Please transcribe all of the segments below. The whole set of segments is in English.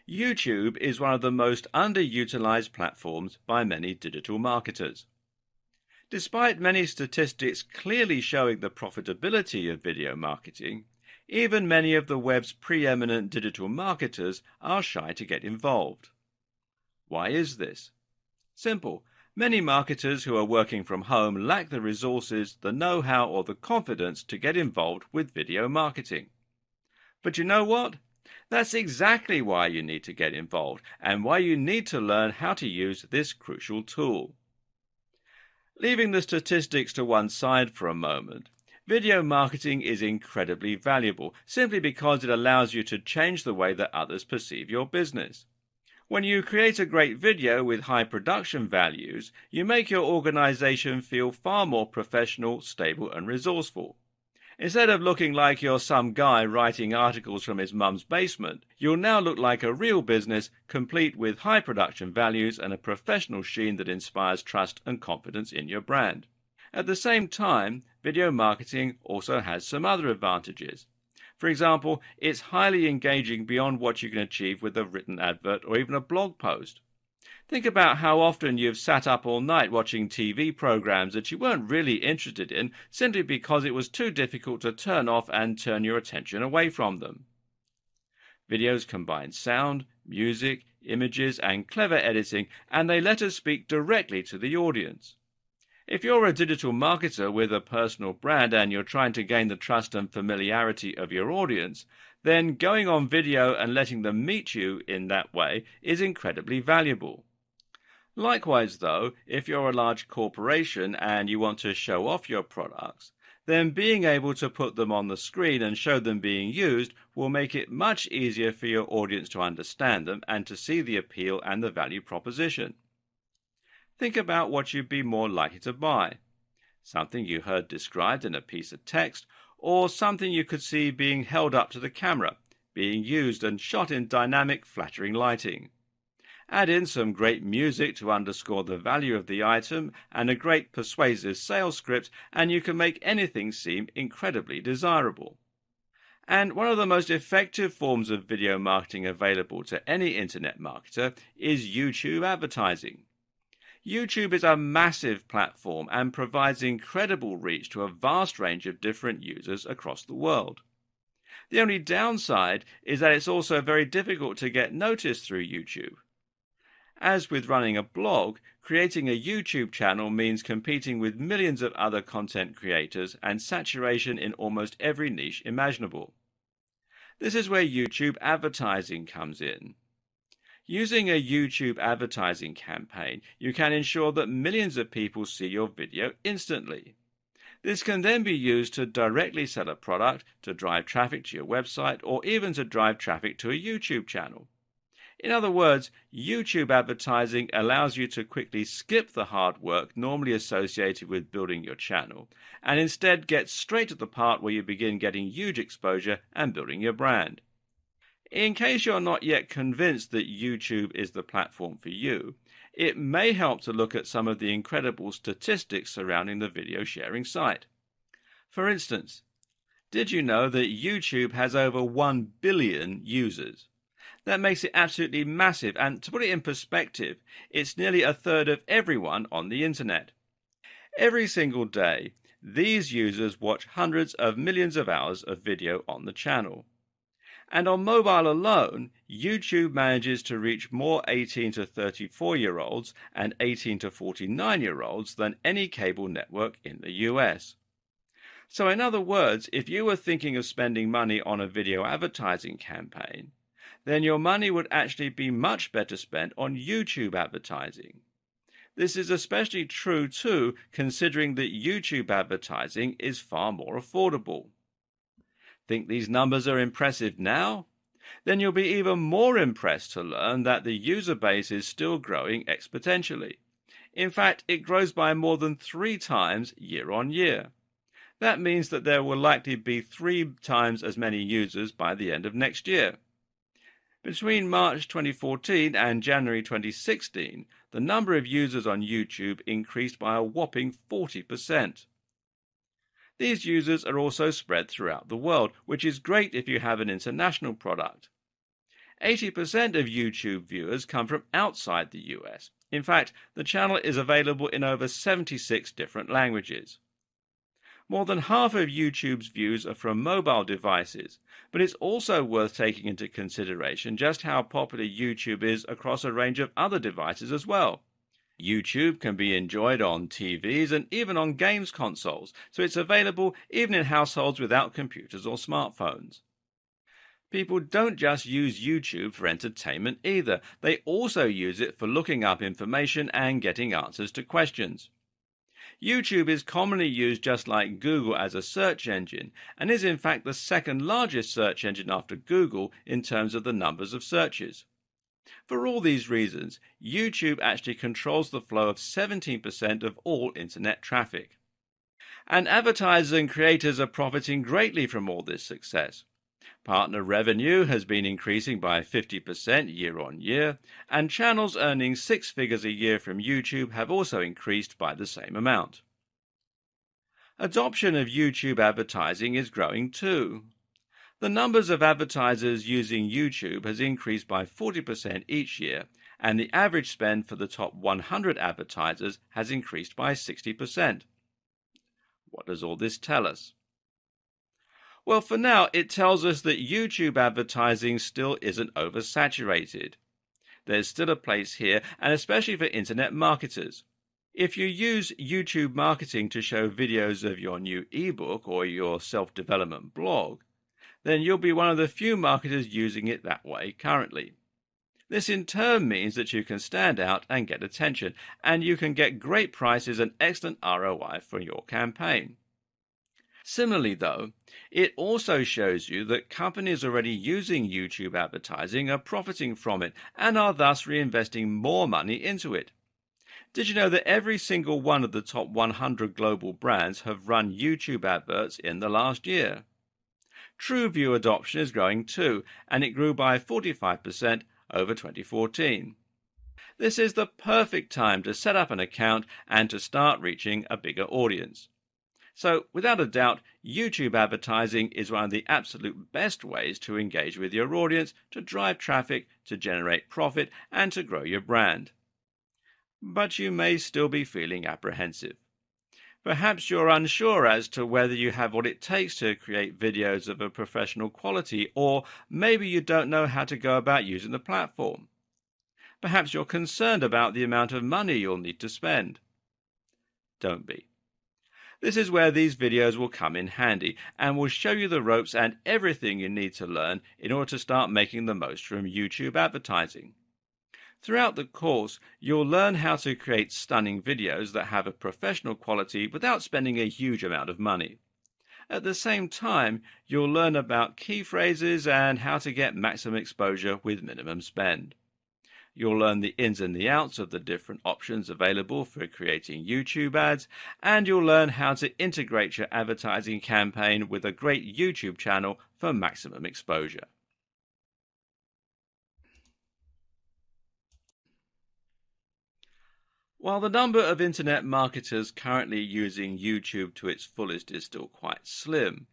YouTube is one of the most underutilized platforms by many digital marketers. Despite many statistics clearly showing the profitability of video marketing, even many of the web's preeminent digital marketers are shy to get involved. Why is this? Simple. Many marketers who are working from home lack the resources, the know-how, or the confidence to get involved with video marketing. But you know what? That's exactly why you need to get involved and why you need to learn how to use this crucial tool. Leaving the statistics to one side for a moment, video marketing is incredibly valuable simply because it allows you to change the way that others perceive your business. When you create a great video with high production values, you make your organization feel far more professional, stable, and resourceful. Instead of looking like you're some guy writing articles from his mum's basement, you'll now look like a real business, complete with high production values and a professional sheen that inspires trust and confidence in your brand. At the same time, video marketing also has some other advantages. For example, it's highly engaging beyond what you can achieve with a written advert or even a blog post. Think about how often you've sat up all night watching TV programs that you weren't really interested in simply because it was too difficult to turn off and turn your attention away from them. Videos combine sound, music, images, and clever editing, and they let us speak directly to the audience. If you're a digital marketer with a personal brand and you're trying to gain the trust and familiarity of your audience, then going on video and letting them meet you in that way is incredibly valuable. Likewise, though, if you're a large corporation and you want to show off your products, then being able to put them on the screen and show them being used will make it much easier for your audience to understand them and to see the appeal and the value proposition. Think about what you'd be more likely to buy. Something you heard described in a piece of text, or something you could see being held up to the camera, being used and shot in dynamic, flattering lighting. Add in some great music to underscore the value of the item and a great persuasive sales script, and you can make anything seem incredibly desirable. And one of the most effective forms of video marketing available to any internet marketer is YouTube advertising. YouTube is a massive platform and provides incredible reach to a vast range of different users across the world. The only downside is that it's also very difficult to get noticed through YouTube. As with running a blog, creating a YouTube channel means competing with millions of other content creators and saturation in almost every niche imaginable. This is where YouTube advertising comes in. Using a YouTube advertising campaign, you can ensure that millions of people see your video instantly. This can then be used to directly sell a product, to drive traffic to your website, or even to drive traffic to a YouTube channel. In other words, YouTube advertising allows you to quickly skip the hard work normally associated with building your channel, and instead get straight to the part where you begin getting huge exposure and building your brand. In case you're not yet convinced that YouTube is the platform for you, it may help to look at some of the incredible statistics surrounding the video sharing site. For instance, did you know that YouTube has over 1 billion users? That makes it absolutely massive, and to put it in perspective, it's nearly a third of everyone on the internet. Every single day, these users watch hundreds of millions of hours of video on the channel. And on mobile alone, YouTube manages to reach more 18 to 34-year-olds and 18 to 49-year-olds than any cable network in the US. So in other words, if you were thinking of spending money on a video advertising campaign, then your money would actually be much better spent on YouTube advertising. This is especially true too, considering that YouTube advertising is far more affordable. Think these numbers are impressive now? Then you'll be even more impressed to learn that the user base is still growing exponentially. In fact, it grows by more than 3 times year on year. That means that there will likely be 3 times as many users by the end of next year. Between March 2014 and January 2016, the number of users on YouTube increased by a whopping 40%. These users are also spread throughout the world, which is great if you have an international product. 80% of YouTube viewers come from outside the US. In fact, the channel is available in over 76 different languages. More than half of YouTube's views are from mobile devices, but it's also worth taking into consideration just how popular YouTube is across a range of other devices as well. YouTube can be enjoyed on TVs and even on games consoles, so it's available even in households without computers or smartphones. People don't just use YouTube for entertainment either. They also use it for looking up information and getting answers to questions. YouTube is commonly used just like Google as a search engine, and is in fact the second largest search engine after Google in terms of the numbers of searches. For all these reasons, YouTube actually controls the flow of 17% of all internet traffic. And advertisers and creators are profiting greatly from all this success. Partner revenue has been increasing by 50% year on year, and channels earning 6 figures a year from YouTube have also increased by the same amount. Adoption of YouTube advertising is growing too. The numbers of advertisers using YouTube has increased by 40% each year, and the average spend for the top 100 advertisers has increased by 60%. What does all this tell us? Well, for now, it tells us that YouTube advertising still isn't oversaturated. There's still a place here, and especially for internet marketers. If you use YouTube marketing to show videos of your new ebook or your self-development blog, then you'll be one of the few marketers using it that way currently. This in turn means that you can stand out and get attention, and you can get great prices and excellent ROI for your campaign. Similarly, though, it also shows you that companies already using YouTube advertising are profiting from it and are thus reinvesting more money into it. Did you know that every single one of the top 100 global brands have run YouTube adverts in the last year? TrueView adoption is growing too, and it grew by 45% over 2014. This is the perfect time to set up an account and to start reaching a bigger audience. So, without a doubt, YouTube advertising is one of the absolute best ways to engage with your audience, to drive traffic, to generate profit, and to grow your brand. But you may still be feeling apprehensive. Perhaps you're unsure as to whether you have what it takes to create videos of a professional quality, or maybe you don't know how to go about using the platform. Perhaps you're concerned about the amount of money you'll need to spend. Don't be. This is where these videos will come in handy and will show you the ropes and everything you need to learn in order to start making the most from YouTube advertising. Throughout the course, you'll learn how to create stunning videos that have a professional quality without spending a huge amount of money. At the same time, you'll learn about key phrases and how to get maximum exposure with minimum spend. You'll learn the ins and the outs of the different options available for creating YouTube ads, and you'll learn how to integrate your advertising campaign with a great YouTube channel for maximum exposure. While the number of internet marketers currently using YouTube to its fullest is still quite slim,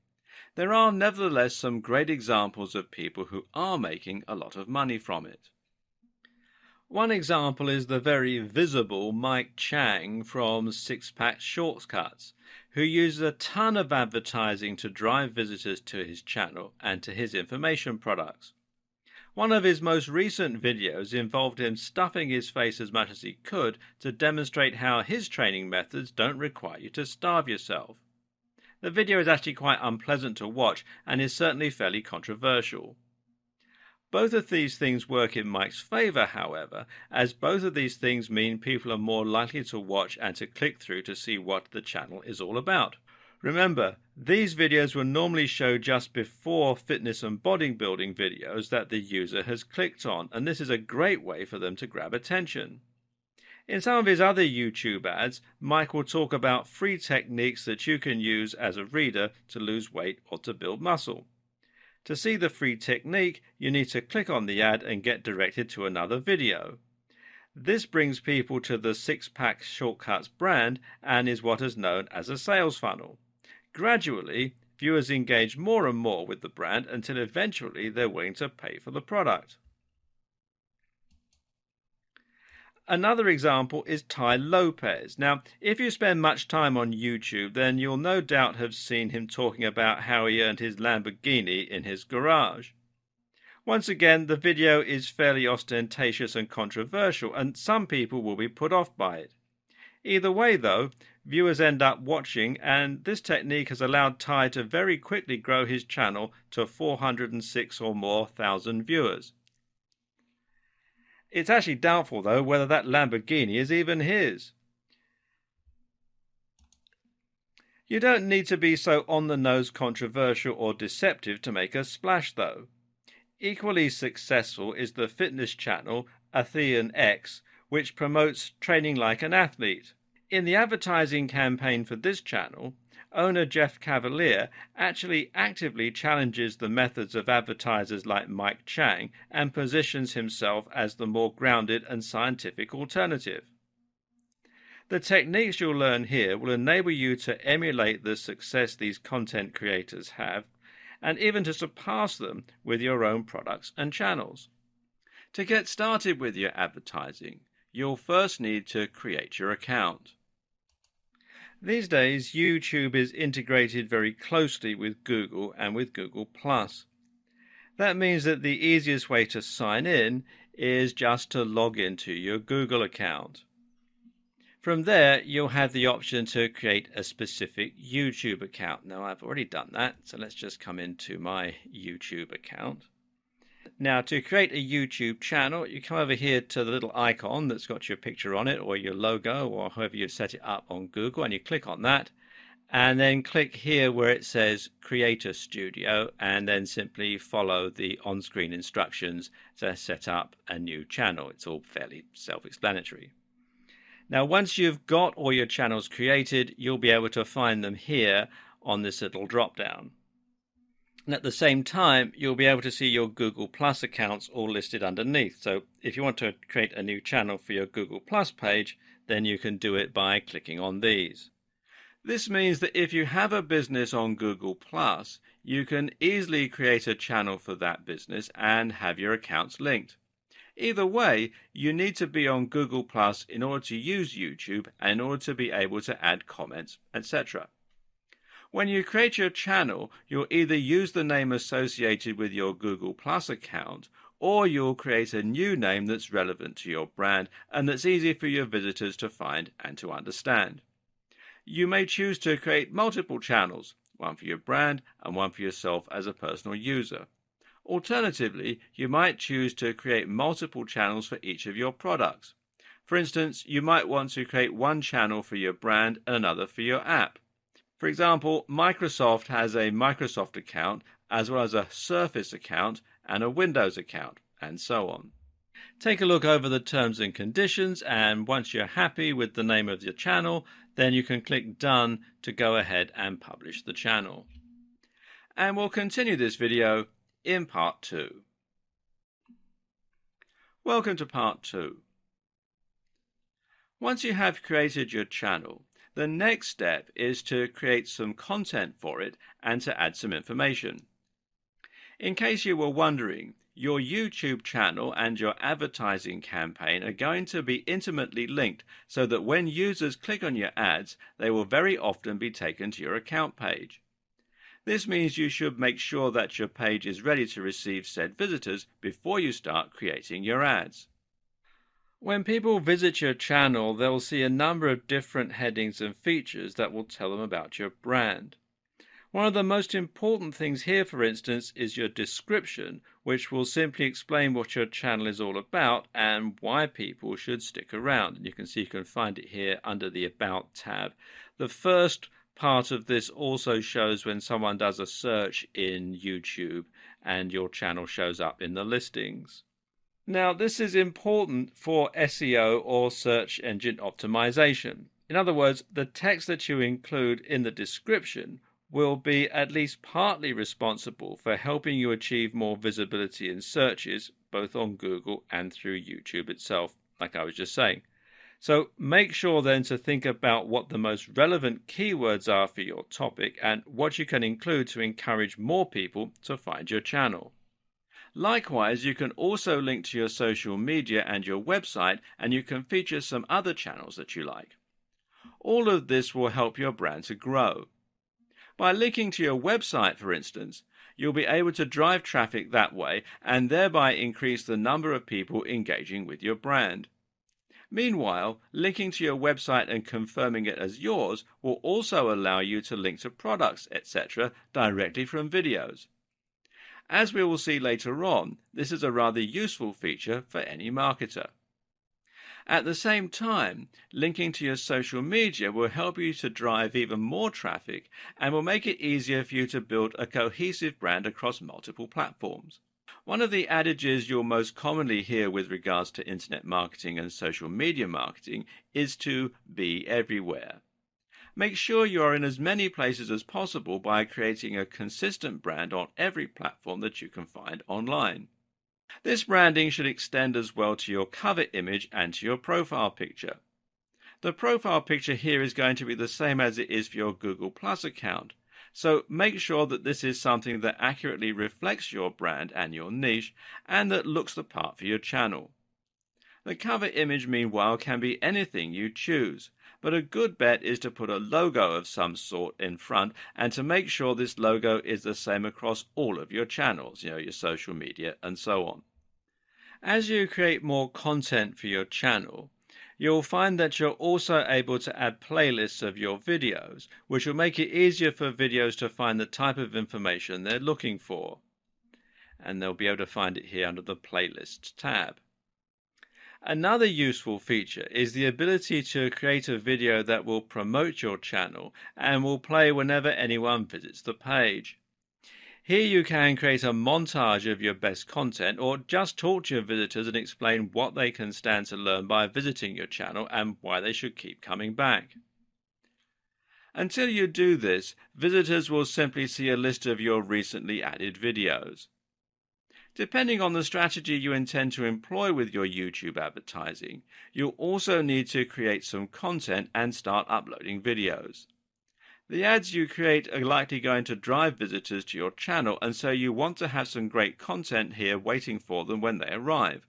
there are nevertheless some great examples of people who are making a lot of money from it. One example is the very visible Mike Chang from Six Pack Shortcuts, who uses a ton of advertising to drive visitors to his channel and to his information products. One of his most recent videos involved him stuffing his face as much as he could to demonstrate how his training methods don't require you to starve yourself. The video is actually quite unpleasant to watch and is certainly fairly controversial. Both of these things work in Mike's favor, however, as both of these things mean people are more likely to watch and to click through to see what the channel is all about. Remember, these videos will normally show just before fitness and bodybuilding videos that the user has clicked on, and this is a great way for them to grab attention. In some of his other YouTube ads, Mike will talk about free techniques that you can use as a reader to lose weight or to build muscle. To see the free technique, you need to click on the ad and get directed to another video. This brings people to the Six Pack Shortcuts brand and is what is known as a sales funnel. Gradually, viewers engage more and more with the brand until eventually they're willing to pay for the product. Another example is Ty Lopez. Now, if you spend much time on YouTube, then you'll no doubt have seen him talking about how he earned his Lamborghini in his garage. Once again, the video is fairly ostentatious and controversial, and some people will be put off by it. Either way, though, viewers end up watching, and this technique has allowed Ty to very quickly grow his channel to 406 or more thousand viewers. It's actually doubtful, though, whether that Lamborghini is even his. You don't need to be so on-the-nose controversial or deceptive to make a splash, though. Equally successful is the fitness channel Athlean X, which promotes training like an athlete. In the advertising campaign for this channel, owner Jeff Cavalier actually actively challenges the methods of advertisers like Mike Chang and positions himself as the more grounded and scientific alternative. The techniques you'll learn here will enable you to emulate the success these content creators have, and even to surpass them with your own products and channels. To get started with your advertising, you'll first need to create your account. These days, YouTube is integrated very closely with Google and with Google+. That means that the easiest way to sign in is just to log into your Google account. From there, you'll have the option to create a specific YouTube account. Now, I've already done that, so let's just come into my YouTube account. Now, to create a YouTube channel, you come over here to the little icon that's got your picture on it, or your logo, or however you've set it up on Google, and you click on that, and then click here where it says Creator Studio, and then simply follow the on-screen instructions to set up a new channel. It's all fairly self-explanatory. Now, once you've got all your channels created, you'll be able to find them here on this little drop-down. And at the same time, you'll be able to see your Google Plus accounts all listed underneath. So if you want to create a new channel for your Google Plus page, then you can do it by clicking on these. This means that if you have a business on Google Plus, you can easily create a channel for that business and have your accounts linked. Either way, you need to be on Google Plus in order to use YouTube and in order to be able to add comments, etc. When you create your channel, you'll either use the name associated with your Google Plus account, or you'll create a new name that's relevant to your brand and that's easy for your visitors to find and to understand. You may choose to create multiple channels, one for your brand and one for yourself as a personal user. Alternatively, you might choose to create multiple channels for each of your products. For instance, you might want to create one channel for your brand and another for your app. For example, Microsoft has a Microsoft account as well as a Surface account and a Windows account, and so on. Take a look over the terms and conditions, and once you're happy with the name of your channel, then you can click Done to go ahead and publish the channel. And we'll continue this video in part 2. Welcome to part 2. Once you have created your channel, the next step is to create some content for it and to add some information. In case you were wondering, your YouTube channel and your advertising campaign are going to be intimately linked so that when users click on your ads, they will very often be taken to your account page. This means you should make sure that your page is ready to receive said visitors before you start creating your ads. When people visit your channel, they'll see a number of different headings and features that will tell them about your brand. One of the most important things here, for instance, is your description, which will simply explain what your channel is all about and why people should stick around. And you can see you can find it here under the About tab. The first part of this also shows when someone does a search in YouTube and your channel shows up in the listings. Now, this is important for SEO or search engine optimization. In other words, the text that you include in the description will be at least partly responsible for helping you achieve more visibility in searches, both on Google and through YouTube itself, like I was just saying. So make sure then to think about what the most relevant keywords are for your topic and what you can include to encourage more people to find your channel. Likewise, you can also link to your social media and your website, and you can feature some other channels that you like. All of this will help your brand to grow. By linking to your website, for instance, you'll be able to drive traffic that way and thereby increase the number of people engaging with your brand. Meanwhile, linking to your website and confirming it as yours will also allow you to link to products, etc., directly from videos. As we will see later on, this is a rather useful feature for any marketer. At the same time, linking to your social media will help you to drive even more traffic and will make it easier for you to build a cohesive brand across multiple platforms. One of the adages you'll most commonly hear with regards to internet marketing and social media marketing is to be everywhere. Make sure you are in as many places as possible by creating a consistent brand on every platform that you can find online. This branding should extend as well to your cover image and to your profile picture. The profile picture here is going to be the same as it is for your Google Plus account, so make sure that this is something that accurately reflects your brand and your niche and that looks the part for your channel. The cover image, meanwhile, can be anything you choose, but a good bet is to put a logo of some sort in front and to make sure this logo is the same across all of your channels, your social media and so on. As you create more content for your channel, you'll find that you're also able to add playlists of your videos, which will make it easier for videos to find the type of information they're looking for. And they'll be able to find it here under the Playlists tab. Another useful feature is the ability to create a video that will promote your channel and will play whenever anyone visits the page. Here you can create a montage of your best content or just talk to your visitors and explain what they can stand to learn by visiting your channel and why they should keep coming back. Until you do this, visitors will simply see a list of your recently added videos. Depending on the strategy you intend to employ with your YouTube advertising, you'll also need to create some content and start uploading videos. The ads you create are likely going to drive visitors to your channel, and so you want to have some great content here waiting for them when they arrive.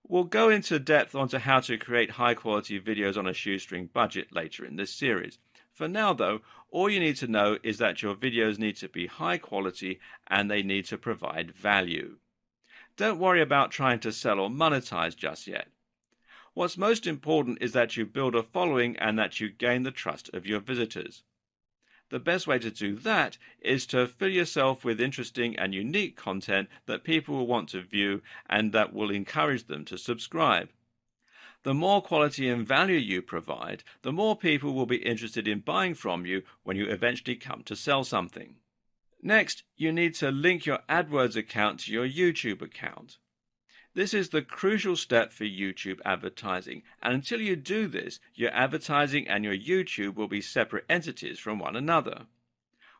We'll go into depth onto how to create high-quality videos on a shoestring budget later in this series. For now, though, all you need to know is that your videos need to be high quality and they need to provide value. Don't worry about trying to sell or monetize just yet. What's most important is that you build a following and that you gain the trust of your visitors. The best way to do that is to fill yourself with interesting and unique content that people will want to view and that will encourage them to subscribe. The more quality and value you provide, the more people will be interested in buying from you when you eventually come to sell something. Next, you need to link your AdWords account to your YouTube account. This is the crucial step for YouTube advertising, and until you do this, your advertising and your YouTube will be separate entities from one another.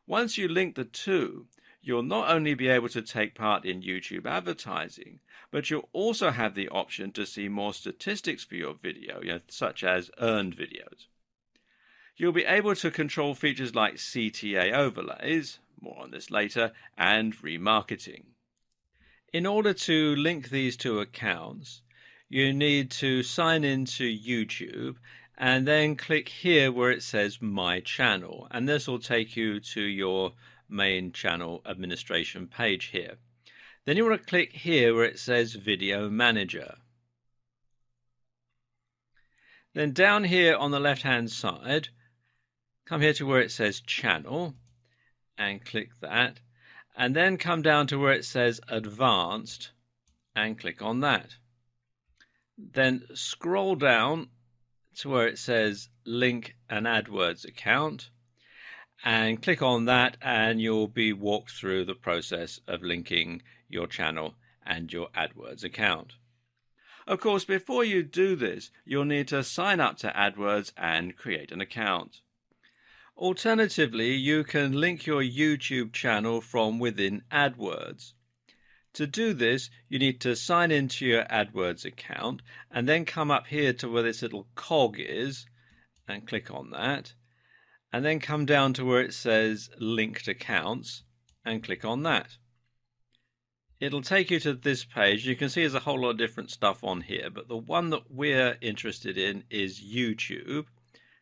Once you link the two, you'll not only be able to take part in YouTube advertising, but you'll also have the option to see more statistics for your video, such as earned videos. You'll be able to control features like CTA overlays, more on this later, and remarketing. In order to link these two accounts, you need to sign into YouTube and then click here where it says My Channel, and this will take you to your main channel administration page here. Then you want to click here where it says Video Manager. Then down here on the left hand side, come here to where it says Channel and click that, and then come down to where it says Advanced and click on that. Then scroll down to where it says Link an AdWords account and click on that, and you'll be walked through the process of linking your channel and your AdWords account. Of course, before you do this, you'll need to sign up to AdWords and create an account. Alternatively, you can link your YouTube channel from within AdWords. To do this, you need to sign into your AdWords account and then come up here to where this little cog is and click on that, and then come down to where it says Linked Accounts and click on that. It'll take you to this page. You can see there's a whole lot of different stuff on here, but the one that we're interested in is YouTube.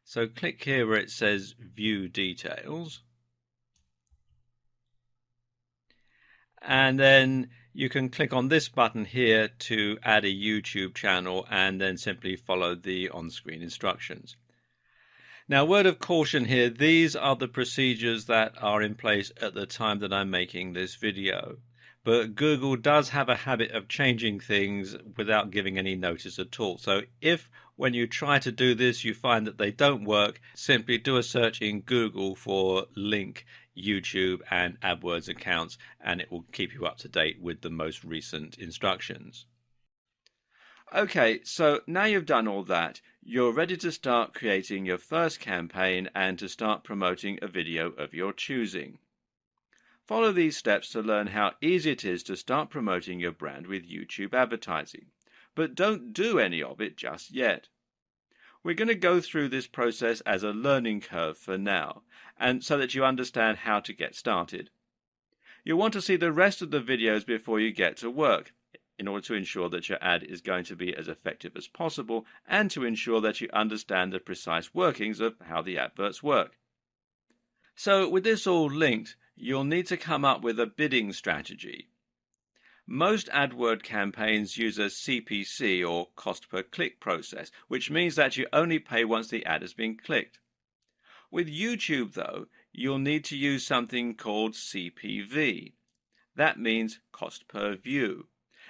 So click here where it says View Details. And then you can click on this button here to add a YouTube channel and then simply follow the on-screen instructions. Now, word of caution here, these are the procedures that are in place at the time that I'm making this video. But Google does have a habit of changing things without giving any notice at all. So if when you try to do this you find that they don't work, simply do a search in Google for link YouTube and AdWords accounts, and it will keep you up to date with the most recent instructions. Okay, so now you've done all that, you're ready to start creating your first campaign and to start promoting a video of your choosing. Follow these steps to learn how easy it is to start promoting your brand with YouTube advertising, but don't do any of it just yet. We're going to go through this process as a learning curve for now, and so that you understand how to get started. You'll want to see the rest of the videos before you get to work, in order to ensure that your ad is going to be as effective as possible and to ensure that you understand the precise workings of how the adverts work. So with this all linked, you'll need to come up with a bidding strategy. Most AdWord campaigns use a CPC or cost per click process, which means that you only pay once the ad has been clicked. With YouTube though, you'll need to use something called CPV. That means cost per view,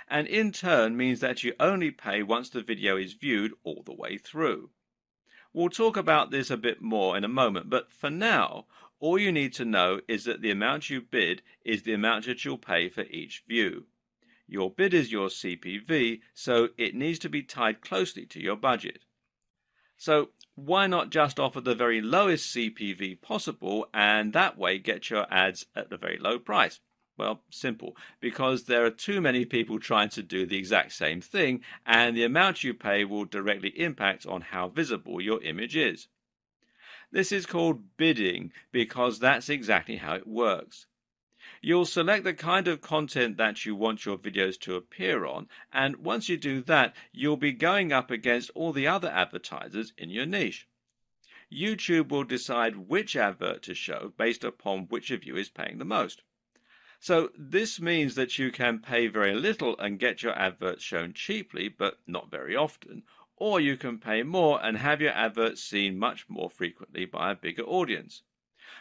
and in turn means that you only pay once the video is viewed all the way through. We'll talk about this a bit more in a moment, but for now, all you need to know is that the amount you bid is the amount that you'll pay for each view. Your bid is your CPV, so it needs to be tied closely to your budget. So why not just offer the very lowest CPV possible and that way get your ads at a very low price? Well, simple, because there are too many people trying to do the exact same thing, and the amount you pay will directly impact on how visible your image is. This is called bidding because that's exactly how it works. You'll select the kind of content that you want your videos to appear on, and once you do that, you'll be going up against all the other advertisers in your niche. YouTube will decide which advert to show based upon which of you is paying the most. So this means that you can pay very little and get your adverts shown cheaply, but not very often, or you can pay more and have your adverts seen much more frequently by a bigger audience.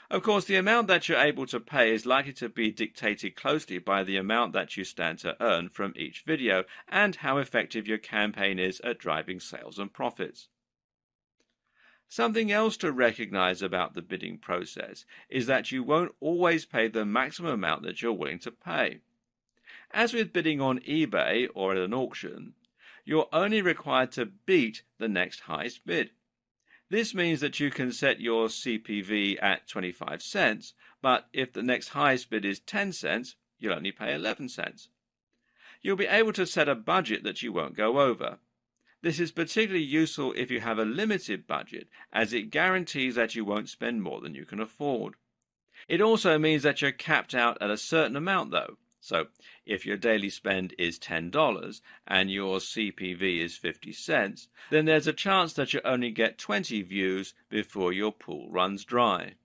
Of course, the amount that you're able to pay is likely to be dictated closely by the amount that you stand to earn from each video and how effective your campaign is at driving sales and profits. Something else to recognize about the bidding process is that you won't always pay the maximum amount that you're willing to pay. As with bidding on eBay or at an auction, you're only required to beat the next highest bid. This means that you can set your CPV at 25 cents, but if the next highest bid is 10 cents, you'll only pay 11 cents. You'll be able to set a budget that you won't go over. This is particularly useful if you have a limited budget, as it guarantees that you won't spend more than you can afford. It also means that you're capped out at a certain amount though. So if your daily spend is $10 and your CPV is 50 cents, then there's a chance that you only get 20 views before your pool runs dry.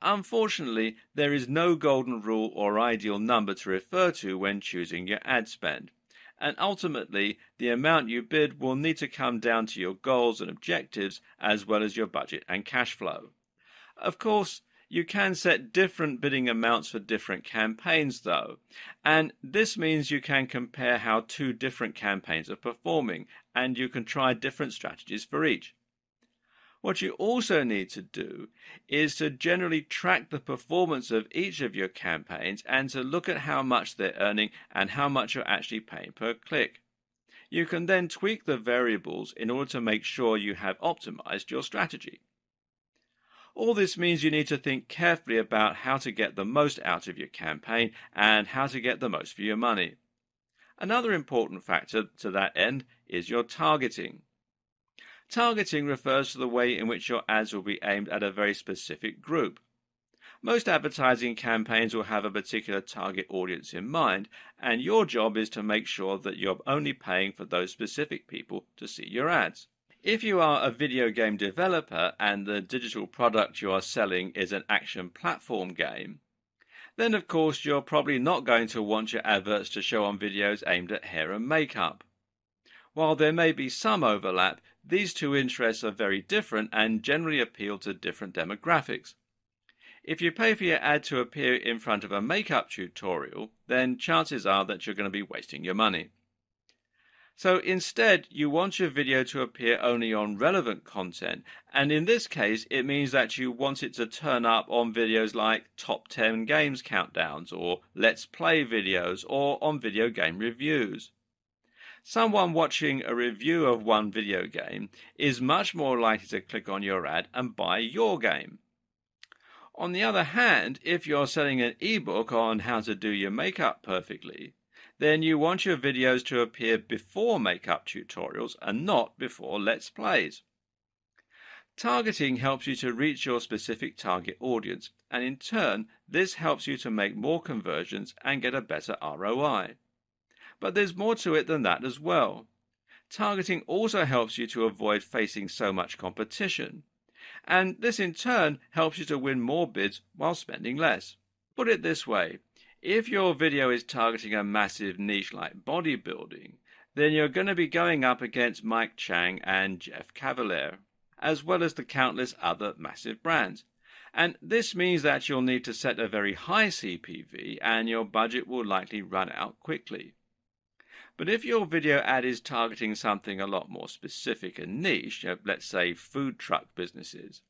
Unfortunately, there is no golden rule or ideal number to refer to when choosing your ad spend, and ultimately the amount you bid will need to come down to your goals and objectives as well as your budget and cash flow. Of course, you can set different bidding amounts for different campaigns though, and this means you can compare how two different campaigns are performing, and you can try different strategies for each. What you also need to do is to generally track the performance of each of your campaigns and to look at how much they're earning and how much you're actually paying per click. You can then tweak the variables in order to make sure you have optimized your strategy. All this means you need to think carefully about how to get the most out of your campaign and how to get the most for your money. Another important factor to that end is your targeting. Targeting refers to the way in which your ads will be aimed at a very specific group. Most advertising campaigns will have a particular target audience in mind, and your job is to make sure that you're only paying for those specific people to see your ads. If you are a video game developer and the digital product you are selling is an action platform game, then of course you're probably not going to want your adverts to show on videos aimed at hair and makeup. While there may be some overlap, these two interests are very different and generally appeal to different demographics. If you pay for your ad to appear in front of a makeup tutorial, then chances are that you're going to be wasting your money. So instead, you want your video to appear only on relevant content, and in this case, it means that you want it to turn up on videos like top 10 games countdowns, or let's play videos, or on video game reviews. Someone watching a review of one video game is much more likely to click on your ad and buy your game. On the other hand, if you're selling an ebook on how to do your makeup perfectly, then you want your videos to appear before makeup tutorials and not before Let's Plays. Targeting helps you to reach your specific target audience, and in turn, this helps you to make more conversions and get a better ROI. But there's more to it than that as well. Targeting also helps you to avoid facing so much competition, and this in turn helps you to win more bids while spending less. Put it this way, if your video is targeting a massive niche like bodybuilding, then you're going to be going up against Mike Chang and Jeff Cavaliere, as well as the countless other massive brands. And this means that you'll need to set a very high CPV and your budget will likely run out quickly. But if your video ad is targeting something a lot more specific and niche, let's say food truck businesses,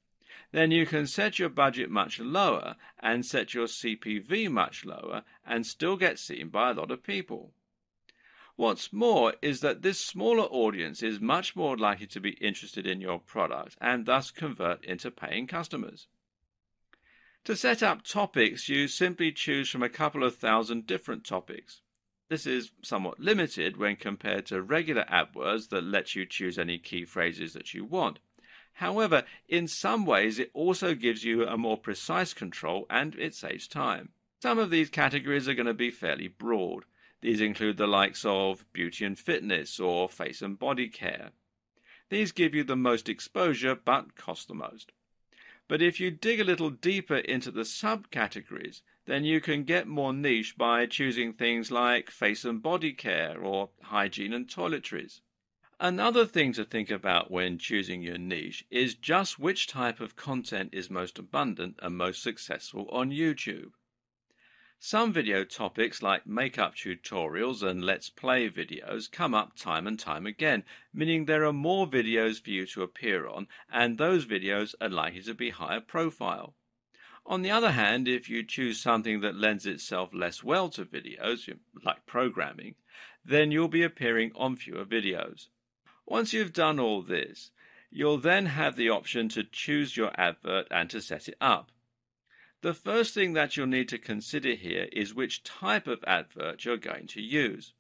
then you can set your budget much lower and set your CPV much lower and still get seen by a lot of people. What's more is that this smaller audience is much more likely to be interested in your product and thus convert into paying customers. To set up topics, you simply choose from a couple of thousand different topics. This is somewhat limited when compared to regular AdWords that let you choose any key phrases that you want. However, in some ways it also gives you a more precise control and it saves time. Some of these categories are going to be fairly broad. These include the likes of beauty and fitness or face and body care. These give you the most exposure but cost the most. But if you dig a little deeper into the subcategories, then you can get more niche by choosing things like face and body care or hygiene and toiletries. Another thing to think about when choosing your niche is just which type of content is most abundant and most successful on YouTube. Some video topics like makeup tutorials and let's play videos come up time and time again, meaning there are more videos for you to appear on, and those videos are likely to be higher profile. On the other hand, if you choose something that lends itself less well to videos, like programming, then you'll be appearing on fewer videos. Once you've done all this, you'll then have the option to choose your advert and to set it up. The first thing that you'll need to consider here is which type of advert you're going to use.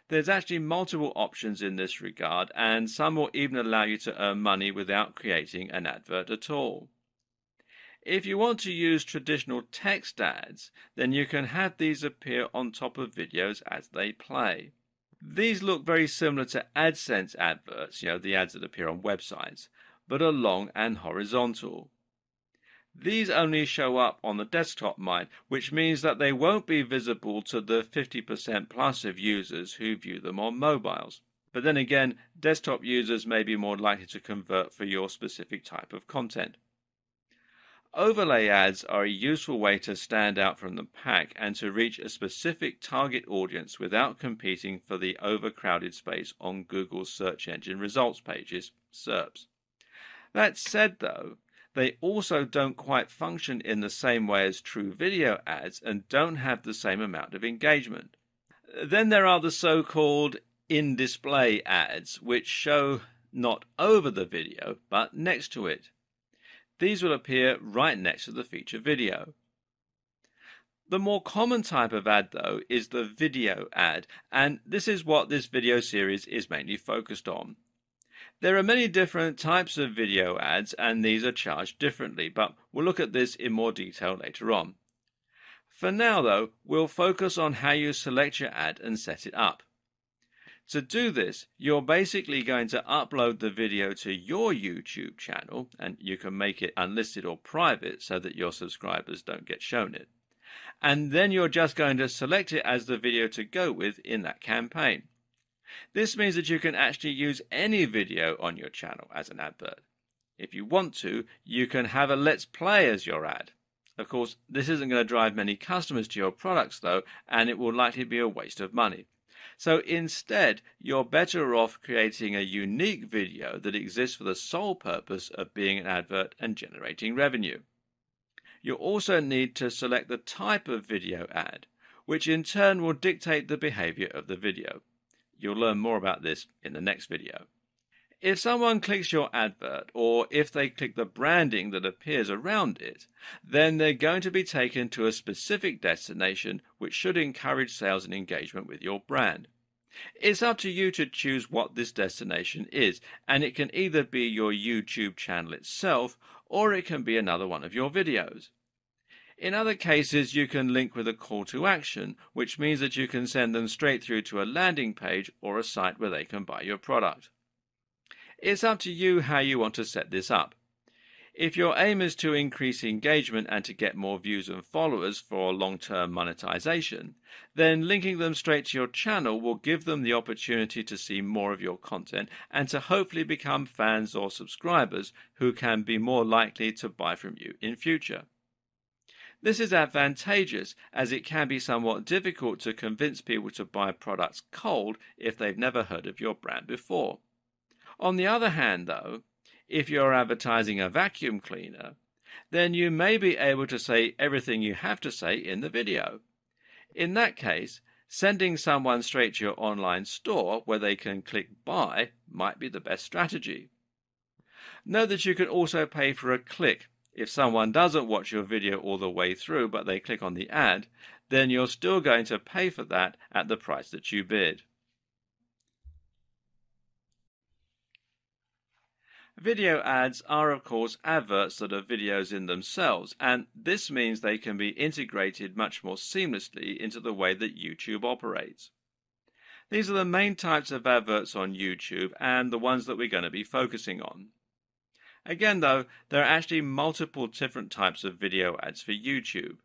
There's actually multiple options in this regard, and some will even allow you to earn money without creating an advert at all. If you want to use traditional text ads, then you can have these appear on top of videos as they play. These look very similar to AdSense adverts, the ads that appear on websites, but are long and horizontal. These only show up on the desktop mind, which means that they won't be visible to the 50% plus of users who view them on mobiles. But then again, desktop users may be more likely to convert for your specific type of content. Overlay ads are a useful way to stand out from the pack and to reach a specific target audience without competing for the overcrowded space on Google's search engine results pages, SERPs. That said, though, they also don't quite function in the same way as true video ads and don't have the same amount of engagement. Then there are the so-called in-display ads, which show not over the video, but next to it. These will appear right next to the feature video. The more common type of ad, though, is the video ad, and this is what this video series is mainly focused on. There are many different types of video ads, and these are charged differently, but we'll look at this in more detail later on. For now, though, we'll focus on how you select your ad and set it up. To do this, you're basically going to upload the video to your YouTube channel, and you can make it unlisted or private so that your subscribers don't get shown it. And then you're just going to select it as the video to go with in that campaign. This means that you can actually use any video on your channel as an advert. If you want to, you can have a Let's Play as your ad. Of course, this isn't going to drive many customers to your products though, and it will likely be a waste of money. So instead, you're better off creating a unique video that exists for the sole purpose of being an advert and generating revenue. You also need to select the type of video ad, which in turn will dictate the behavior of the video. You'll learn more about this in the next video. If someone clicks your advert, or if they click the branding that appears around it, then they're going to be taken to a specific destination which should encourage sales and engagement with your brand. It's up to you to choose what this destination is, and it can either be your YouTube channel itself, or it can be another one of your videos. In other cases, you can link with a call to action, which means that you can send them straight through to a landing page or a site where they can buy your product. It's up to you how you want to set this up. If your aim is to increase engagement and to get more views and followers for long-term monetization, then linking them straight to your channel will give them the opportunity to see more of your content and to hopefully become fans or subscribers who can be more likely to buy from you in future. This is advantageous as it can be somewhat difficult to convince people to buy products cold if they've never heard of your brand before. On the other hand, though, if you're advertising a vacuum cleaner, then you may be able to say everything you have to say in the video. In that case, sending someone straight to your online store where they can click buy might be the best strategy. Note that you can also pay for a click. If someone doesn't watch your video all the way through but they click on the ad, then you're still going to pay for that at the price that you bid. Video ads are, of course, adverts that are videos in themselves, and this means they can be integrated much more seamlessly into the way that YouTube operates. These are the main types of adverts on YouTube and the ones that we're going to be focusing on. Again, though, there are actually multiple different types of video ads for YouTube.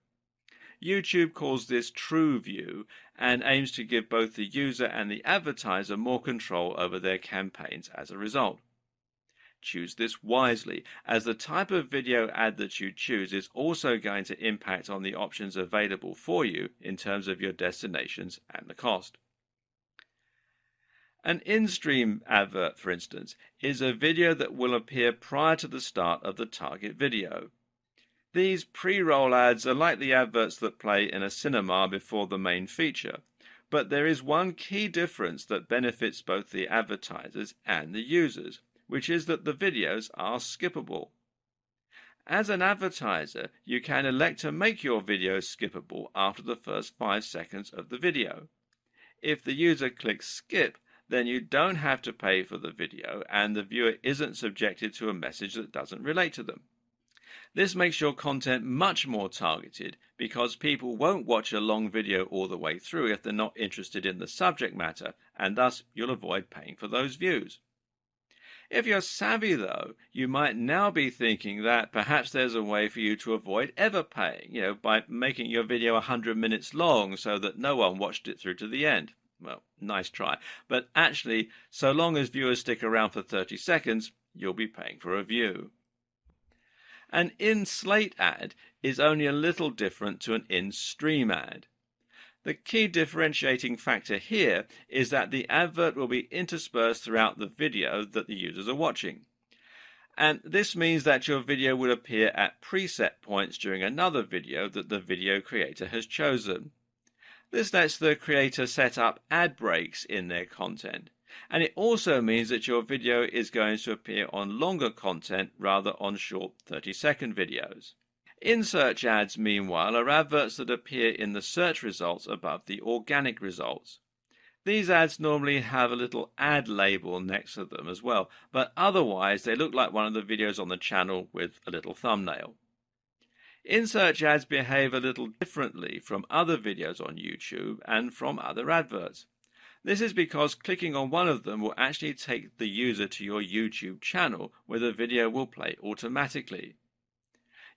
YouTube calls this True View and aims to give both the user and the advertiser more control over their campaigns as a result. Choose this wisely, as the type of video ad that you choose is also going to impact on the options available for you in terms of your destinations and the cost. An in-stream advert, for instance, is a video that will appear prior to the start of the target video. These pre-roll ads are like the adverts that play in a cinema before the main feature, but there is one key difference that benefits both the advertisers and the users, which is that the videos are skippable. As an advertiser, you can elect to make your videos skippable after the first 5 seconds of the video. If the user clicks skip, then you don't have to pay for the video and the viewer isn't subjected to a message that doesn't relate to them. This makes your content much more targeted because people won't watch a long video all the way through if they're not interested in the subject matter, and thus you'll avoid paying for those views. If you're savvy, though, you might now be thinking that perhaps there's a way for you to avoid ever paying, by making your video 100 minutes long so that no one watched it through to the end. Well, nice try. But actually, so long as viewers stick around for 30 seconds, you'll be paying for a view. An in-slate ad is only a little different to an in-stream ad. The key differentiating factor here is that the advert will be interspersed throughout the video that the users are watching. And this means that your video will appear at preset points during another video that the video creator has chosen. This lets the creator set up ad breaks in their content. And it also means that your video is going to appear on longer content rather on short 30-second videos. In-search ads, meanwhile, are adverts that appear in the search results above the organic results. These ads normally have a little ad label next to them as well, but otherwise they look like one of the videos on the channel with a little thumbnail. In-search ads behave a little differently from other videos on YouTube and from other adverts. This is because clicking on one of them will actually take the user to your YouTube channel where the video will play automatically.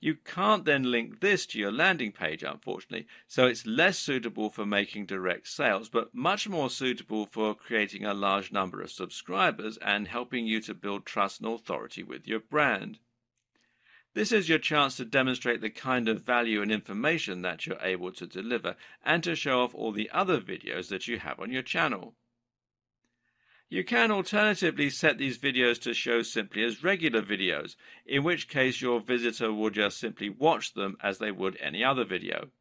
You can't then link this to your landing page, unfortunately, so it's less suitable for making direct sales, but much more suitable for creating a large number of subscribers and helping you to build trust and authority with your brand. This is your chance to demonstrate the kind of value and information that you're able to deliver and to show off all the other videos that you have on your channel. You can alternatively set these videos to show simply as regular videos, in which case your visitor will just simply watch them as they would any other video.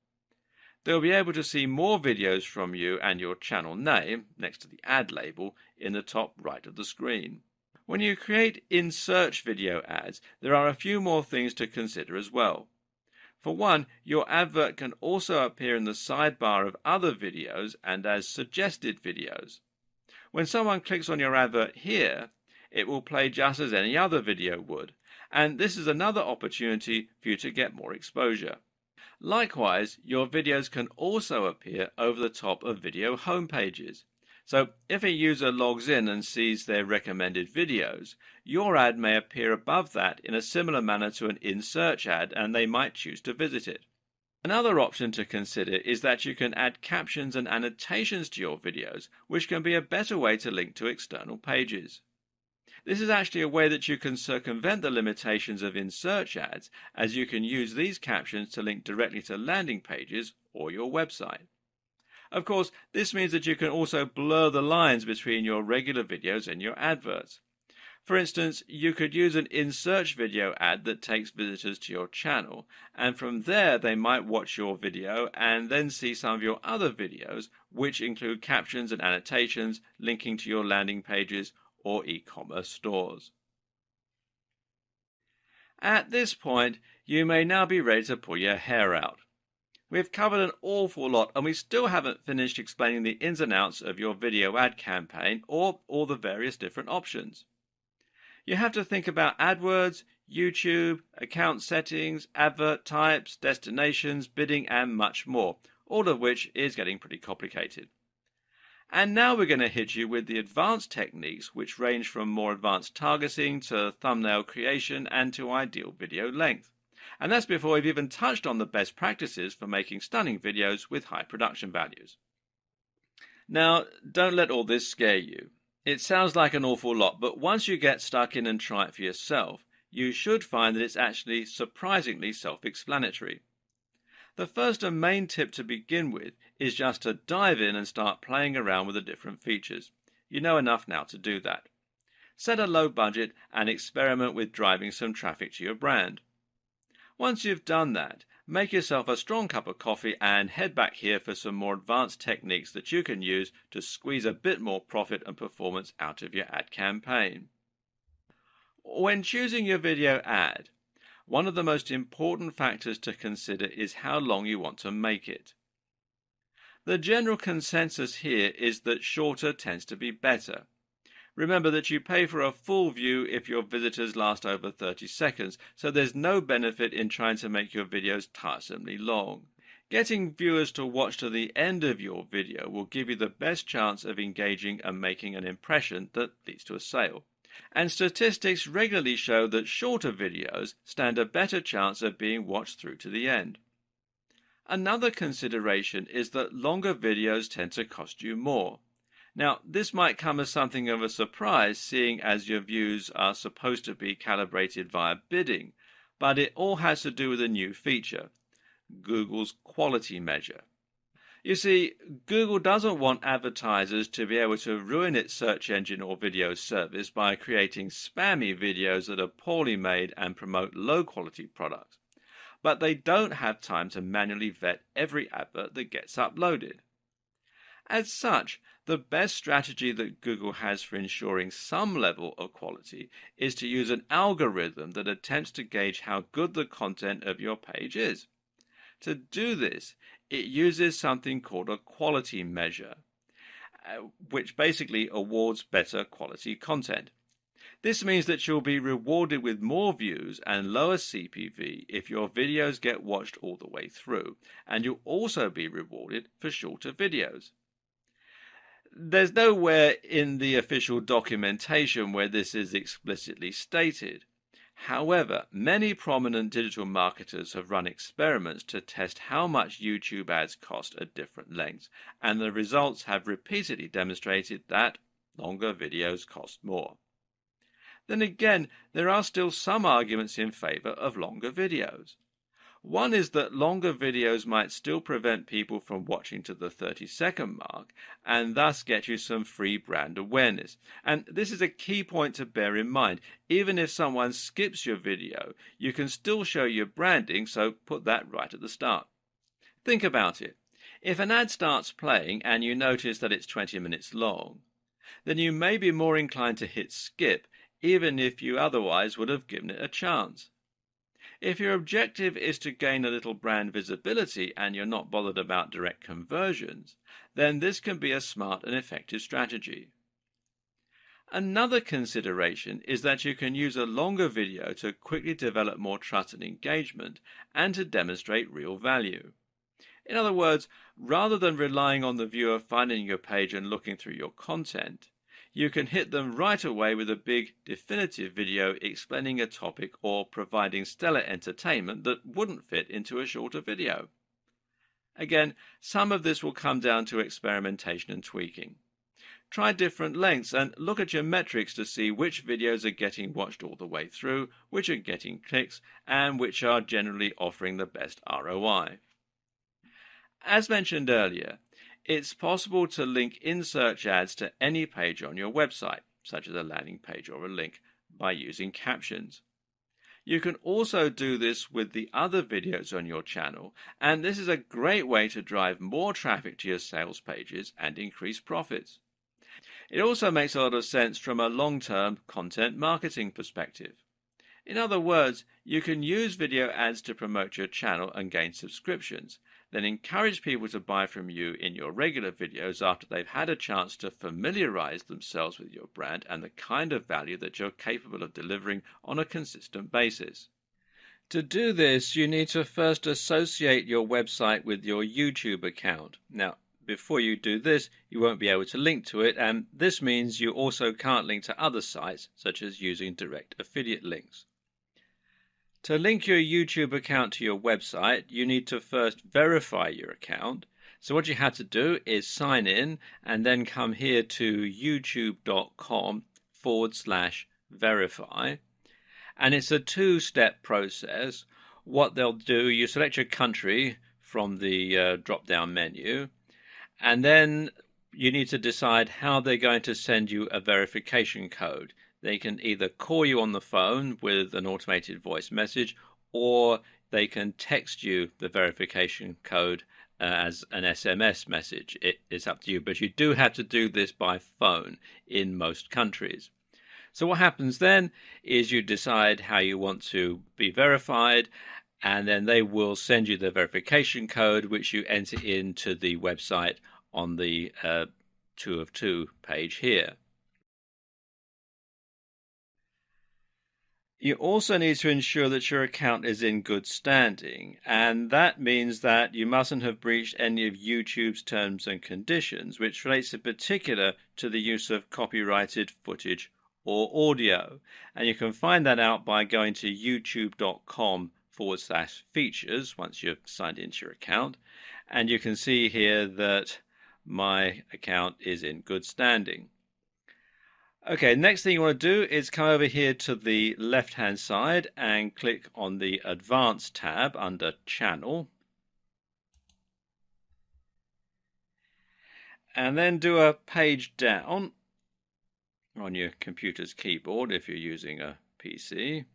They'll be able to see more videos from you and your channel name, next to the ad label, in the top right of the screen. When you create in-search video ads, there are a few more things to consider as well. For one, your advert can also appear in the sidebar of other videos and as suggested videos. When someone clicks on your advert here, it will play just as any other video would, and this is another opportunity for you to get more exposure. Likewise, your videos can also appear over the top of video homepages. So if a user logs in and sees their recommended videos, your ad may appear above that in a similar manner to an in-search ad, and they might choose to visit it. Another option to consider is that you can add captions and annotations to your videos, which can be a better way to link to external pages. This is actually a way that you can circumvent the limitations of in-search ads, as you can use these captions to link directly to landing pages or your website. Of course, this means that you can also blur the lines between your regular videos and your adverts. For instance, you could use an in-search video ad that takes visitors to your channel, and from there they might watch your video and then see some of your other videos, which include captions and annotations linking to your landing pages or e-commerce stores. At this point, you may now be ready to pull your hair out. We've covered an awful lot, and we still haven't finished explaining the ins and outs of your video ad campaign or all the various different options. You have to think about AdWords, YouTube, account settings, advert types, destinations, bidding, and much more, all of which is getting pretty complicated. And now we're going to hit you with the advanced techniques, which range from more advanced targeting to thumbnail creation and to ideal video length. And that's before we've even touched on the best practices for making stunning videos with high production values. Now, don't let all this scare you. It sounds like an awful lot, but once you get stuck in and try it for yourself, you should find that it's actually surprisingly self-explanatory. The first and main tip to begin with is just to dive in and start playing around with the different features. You know enough now to do that. Set a low budget and experiment with driving some traffic to your brand. Once you've done that, make yourself a strong cup of coffee and head back here for some more advanced techniques that you can use to squeeze a bit more profit and performance out of your ad campaign. When choosing your video ad, one of the most important factors to consider is how long you want to make it. The general consensus here is that shorter tends to be better. Remember that you pay for a full view if your visitors last over 30 seconds, so there's no benefit in trying to make your videos tiresomely long. Getting viewers to watch to the end of your video will give you the best chance of engaging and making an impression that leads to a sale. And statistics regularly show that shorter videos stand a better chance of being watched through to the end. Another consideration is that longer videos tend to cost you more. Now, this might come as something of a surprise, seeing as your views are supposed to be calibrated via bidding, but it all has to do with a new feature, Google's quality measure. You see, Google doesn't want advertisers to be able to ruin its search engine or video service by creating spammy videos that are poorly made and promote low-quality products, but they don't have time to manually vet every advert that gets uploaded. As such, the best strategy that Google has for ensuring some level of quality is to use an algorithm that attempts to gauge how good the content of your page is. To do this, it uses something called a quality measure. which basically awards better quality content. This means that you'll be rewarded with more views and lower CPV if your videos get watched all the way through, and you'll also be rewarded for shorter videos. There's nowhere in the official documentation where this is explicitly stated. However, many prominent digital marketers have run experiments to test how much YouTube ads cost at different lengths, and the results have repeatedly demonstrated that longer videos cost more. Then again, there are still some arguments in favor of longer videos. One is that longer videos might still prevent people from watching to the 30-second mark and thus get you some free brand awareness. And this is a key point to bear in mind. Even if someone skips your video, you can still show your branding, so put that right at the start. Think about it. If an ad starts playing and you notice that it's 20 minutes long, then you may be more inclined to hit skip, even if you otherwise would have given it a chance. If your objective is to gain a little brand visibility and you're not bothered about direct conversions, then this can be a smart and effective strategy. Another consideration is that you can use a longer video to quickly develop more trust and engagement and to demonstrate real value. In other words, rather than relying on the viewer finding your page and looking through your content, you can hit them right away with a big, definitive video explaining a topic or providing stellar entertainment that wouldn't fit into a shorter video. Again, some of this will come down to experimentation and tweaking. Try different lengths and look at your metrics to see which videos are getting watched all the way through, which are getting clicks, and which are generally offering the best ROI. As mentioned earlier, it's possible to link in-search ads to any page on your website, such as a landing page or a link, by using captions. You can also do this with the other videos on your channel, and this is a great way to drive more traffic to your sales pages and increase profits. It also makes a lot of sense from a long-term content marketing perspective. In other words, you can use video ads to promote your channel and gain subscriptions, then encourage people to buy from you in your regular videos after they've had a chance to familiarize themselves with your brand and the kind of value that you're capable of delivering on a consistent basis. To do this, you need to first associate your website with your YouTube account. Now, before you do this, you won't be able to link to it, and this means you also can't link to other sites, such as using direct affiliate links. To link your YouTube account to your website, you need to first verify your account. So what you have to do is sign in and then come here to youtube.com/verify. And it's a two-step process. What they'll do, you select your country from the drop-down menu, and then you need to decide how they're going to send you a verification code. They can either call you on the phone with an automated voice message, or they can text you the verification code as an SMS message. It's up to you, but you do have to do this by phone in most countries. So what happens then is you decide how you want to be verified, and then they will send you the verification code, which you enter into the website on the 2 of 2 page here. You also need to ensure that your account is in good standing, and that means that you mustn't have breached any of YouTube's terms and conditions, which relates in particular to the use of copyrighted footage or audio. And you can find that out by going to youtube.com/features once you've signed into your account, and you can see here that my account is in good standing. Okay, next thing you want to do is come over here to the left-hand side and click on the Advanced tab under Channel. And then do a page down on your computer's keyboard if you're using a PC.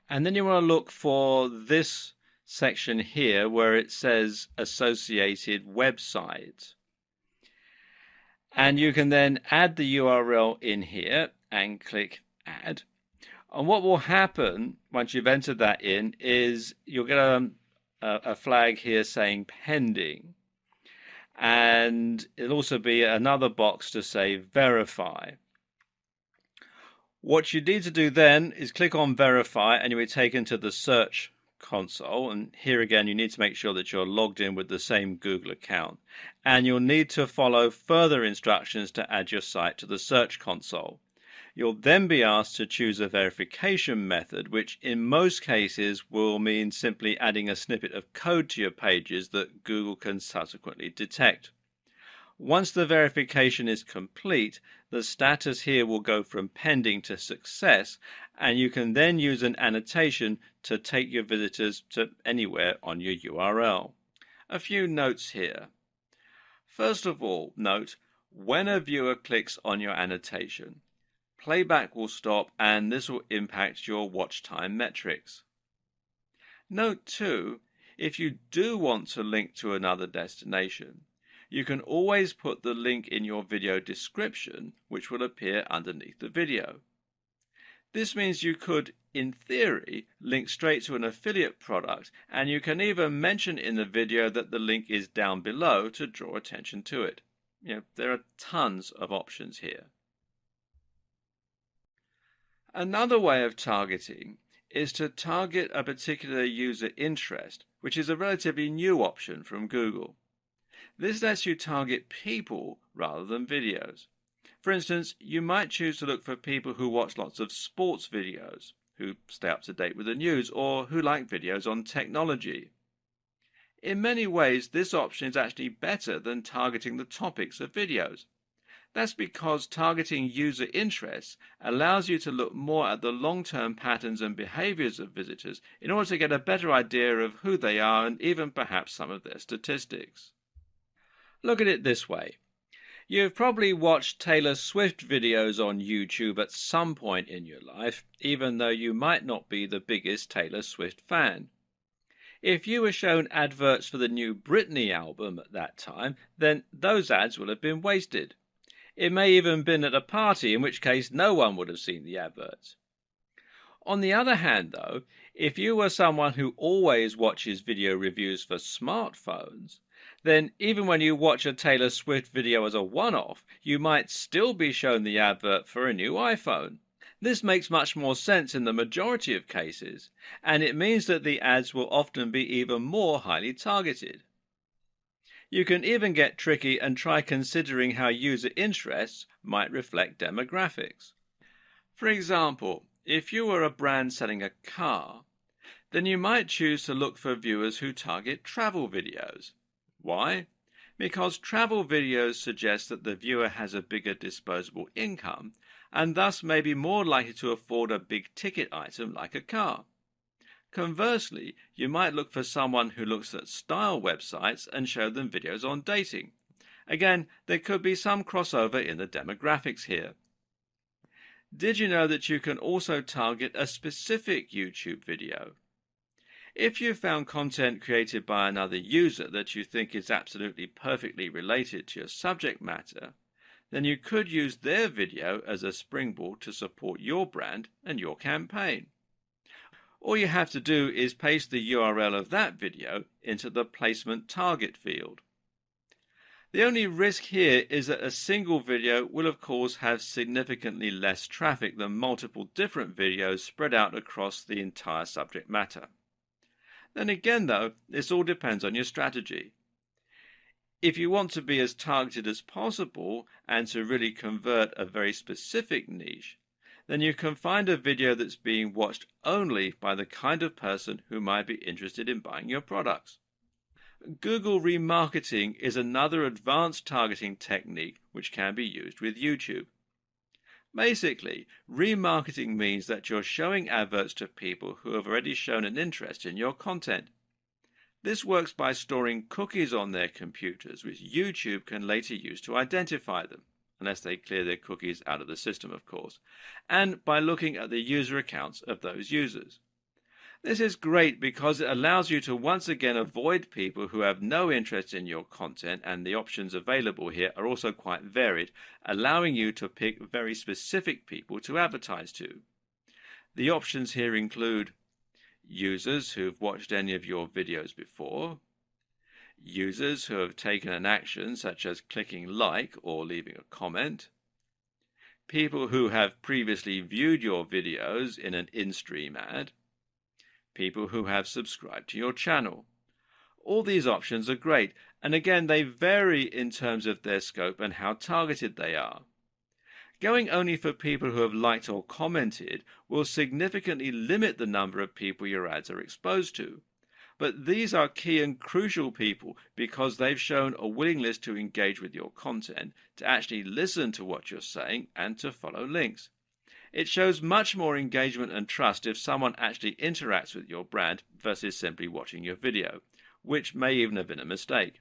And then you want to look for this section here where it says Associated Website. And you can then add the URL in here and click Add. And what will happen once you've entered that in is you'll get a flag here saying Pending. And it'll also be another box to say verify. What you need to do then is click on verify and you'll be taken to the search console, and here again you need to make sure that you're logged in with the same Google account, and you'll need to follow further instructions to add your site to the search console. You'll then be asked to choose a verification method, which in most cases will mean simply adding a snippet of code to your pages that Google can subsequently detect. Once the verification is complete, the status here will go from pending to success, and you can then use an annotation to take your visitors to anywhere on your URL. A few notes here. First of all, note when a viewer clicks on your annotation, playback will stop and this will impact your watch time metrics. Note too, if you do want to link to another destination, you can always put the link in your video description, which will appear underneath the video. This means you could, in theory, link straight to an affiliate product, and you can even mention in the video that the link is down below to draw attention to it. There are tons of options here. Another way of targeting is to target a particular user interest, which is a relatively new option from Google. This lets you target people rather than videos. For instance, you might choose to look for people who watch lots of sports videos, who stay up to date with the news, or who like videos on technology. In many ways, this option is actually better than targeting the topics of videos. That's because targeting user interests allows you to look more at the long-term patterns and behaviors of visitors in order to get a better idea of who they are and even perhaps some of their statistics. Look at it this way. You've probably watched Taylor Swift videos on YouTube at some point in your life, even though you might not be the biggest Taylor Swift fan. If you were shown adverts for the new Britney album at that time, then those ads will have been wasted. It may even have been at a party, in which case no one would have seen the adverts. On the other hand, though, if you were someone who always watches video reviews for smartphones, then even when you watch a Taylor Swift video as a one-off, you might still be shown the advert for a new iPhone. This makes much more sense in the majority of cases, and it means that the ads will often be even more highly targeted. You can even get tricky and try considering how user interests might reflect demographics. For example, if you were a brand selling a car, then you might choose to look for viewers who target travel videos. Why? Because travel videos suggest that the viewer has a bigger disposable income and thus may be more likely to afford a big ticket item like a car. Conversely, you might look for someone who looks at style websites and show them videos on dating. Again, there could be some crossover in the demographics here. Did you know that you can also target a specific YouTube video? If you found content created by another user that you think is absolutely perfectly related to your subject matter, then you could use their video as a springboard to support your brand and your campaign. All you have to do is paste the URL of that video into the placement target field. The only risk here is that a single video will of course have significantly less traffic than multiple different videos spread out across the entire subject matter. Then again though, this all depends on your strategy. If you want to be as targeted as possible and to really convert a very specific niche, then you can find a video that's being watched only by the kind of person who might be interested in buying your products. Google remarketing is another advanced targeting technique which can be used with YouTube. Basically, remarketing means that you're showing adverts to people who have already shown an interest in your content. This works by storing cookies on their computers, which YouTube can later use to identify them, unless they clear their cookies out of the system, of course, and by looking at the user accounts of those users. This is great because it allows you to once again avoid people who have no interest in your content, and the options available here are also quite varied, allowing you to pick very specific people to advertise to. The options here include users who've watched any of your videos before, users who have taken an action such as clicking like or leaving a comment, people who have previously viewed your videos in an in-stream ad, people who have subscribed to your channel. All these options are great, and again they vary in terms of their scope and how targeted they are. Going only for people who have liked or commented will significantly limit the number of people your ads are exposed to. But these are key and crucial people because they've shown a willingness to engage with your content, to actually listen to what you're saying, and to follow links. It shows much more engagement and trust if someone actually interacts with your brand versus simply watching your video, which may even have been a mistake.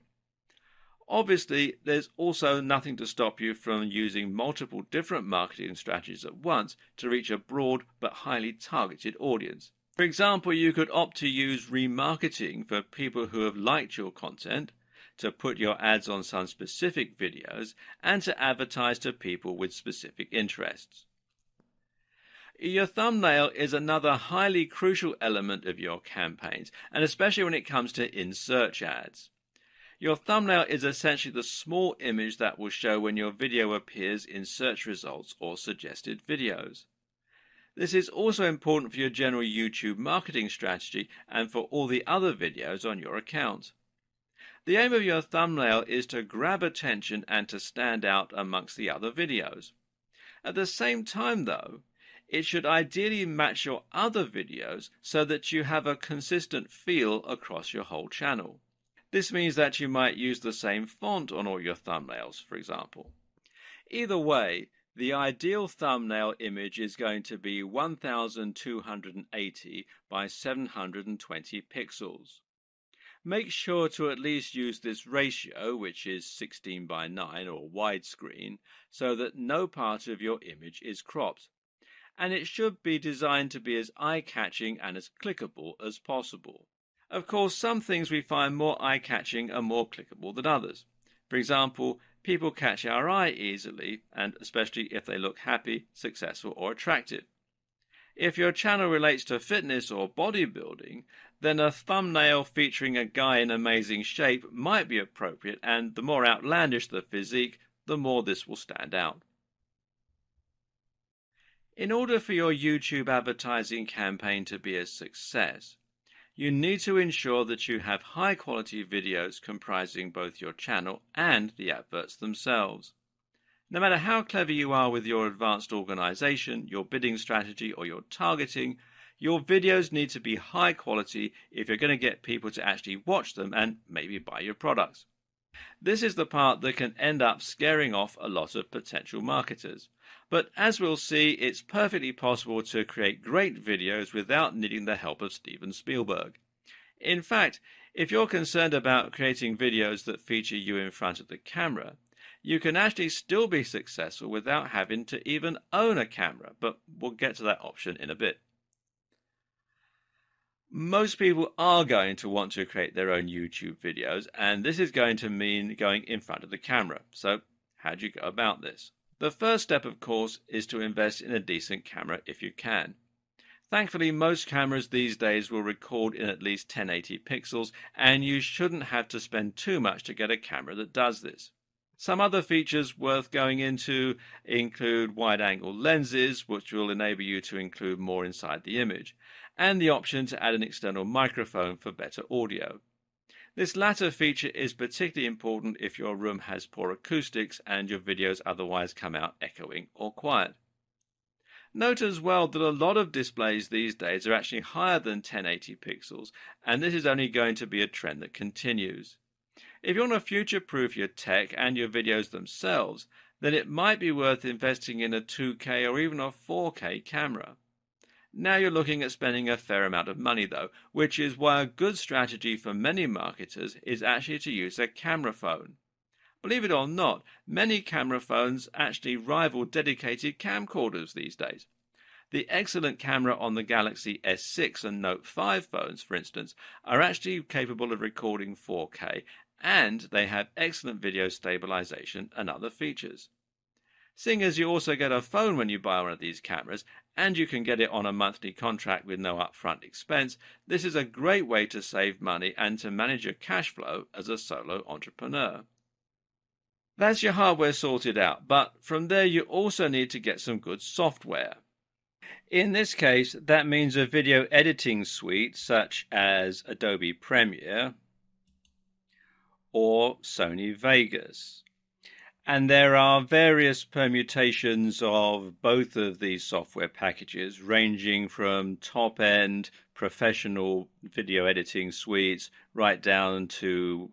Obviously, there's also nothing to stop you from using multiple different marketing strategies at once to reach a broad but highly targeted audience. For example, you could opt to use remarketing for people who have liked your content, to put your ads on some specific videos, and to advertise to people with specific interests. Your thumbnail is another highly crucial element of your campaigns, and especially when it comes to in-search ads. Your thumbnail is essentially the small image that will show when your video appears in search results or suggested videos. This is also important for your general YouTube marketing strategy and for all the other videos on your account. The aim of your thumbnail is to grab attention and to stand out amongst the other videos. At the same time, though, it should ideally match your other videos so that you have a consistent feel across your whole channel. This means that you might use the same font on all your thumbnails, for example. Either way, the ideal thumbnail image is going to be 1280 by 720 pixels. Make sure to at least use this ratio, which is 16 by 9 or widescreen, so that no part of your image is cropped. And it should be designed to be as eye-catching and as clickable as possible. Of course, some things we find more eye-catching and more clickable than others. For example, people catch our eye easily, and especially if they look happy, successful, or attractive. If your channel relates to fitness or bodybuilding, then a thumbnail featuring a guy in amazing shape might be appropriate, and the more outlandish the physique, the more this will stand out. In order for your YouTube advertising campaign to be a success, you need to ensure that you have high-quality videos comprising both your channel and the adverts themselves. No matter how clever you are with your advanced organization, your bidding strategy, or your targeting, your videos need to be high quality if you're going to get people to actually watch them and maybe buy your products. This is the part that can end up scaring off a lot of potential marketers. But as we'll see, it's perfectly possible to create great videos without needing the help of Steven Spielberg. In fact, if you're concerned about creating videos that feature you in front of the camera, you can actually still be successful without having to even own a camera, but we'll get to that option in a bit. Most people are going to want to create their own YouTube videos, and this is going to mean going in front of the camera. So how do you go about this? The first step, of course, is to invest in a decent camera if you can. Thankfully, most cameras these days will record in at least 1080 pixels, and you shouldn't have to spend too much to get a camera that does this. Some other features worth going into include wide-angle lenses, which will enable you to include more inside the image, and the option to add an external microphone for better audio. This latter feature is particularly important if your room has poor acoustics and your videos otherwise come out echoing or quiet. Note as well that a lot of displays these days are actually higher than 1080 pixels, and this is only going to be a trend that continues. If you want to future-proof your tech and your videos themselves, then it might be worth investing in a 2K or even a 4K camera. Now you're looking at spending a fair amount of money though, which is why a good strategy for many marketers is actually to use a camera phone. Believe it or not, many camera phones actually rival dedicated camcorders these days. The excellent camera on the Galaxy S6 and Note 5 phones, for instance, are actually capable of recording 4K, and they have excellent video stabilization and other features. Seeing as you also get a phone when you buy one of these cameras, and you can get it on a monthly contract with no upfront expense, this is a great way to save money and to manage your cash flow as a solo entrepreneur. That's your hardware sorted out, but from there you also need to get some good software. In this case, that means a video editing suite such as Adobe Premiere or Sony Vegas. And there are various permutations of both of these software packages, ranging from top-end professional video editing suites right down to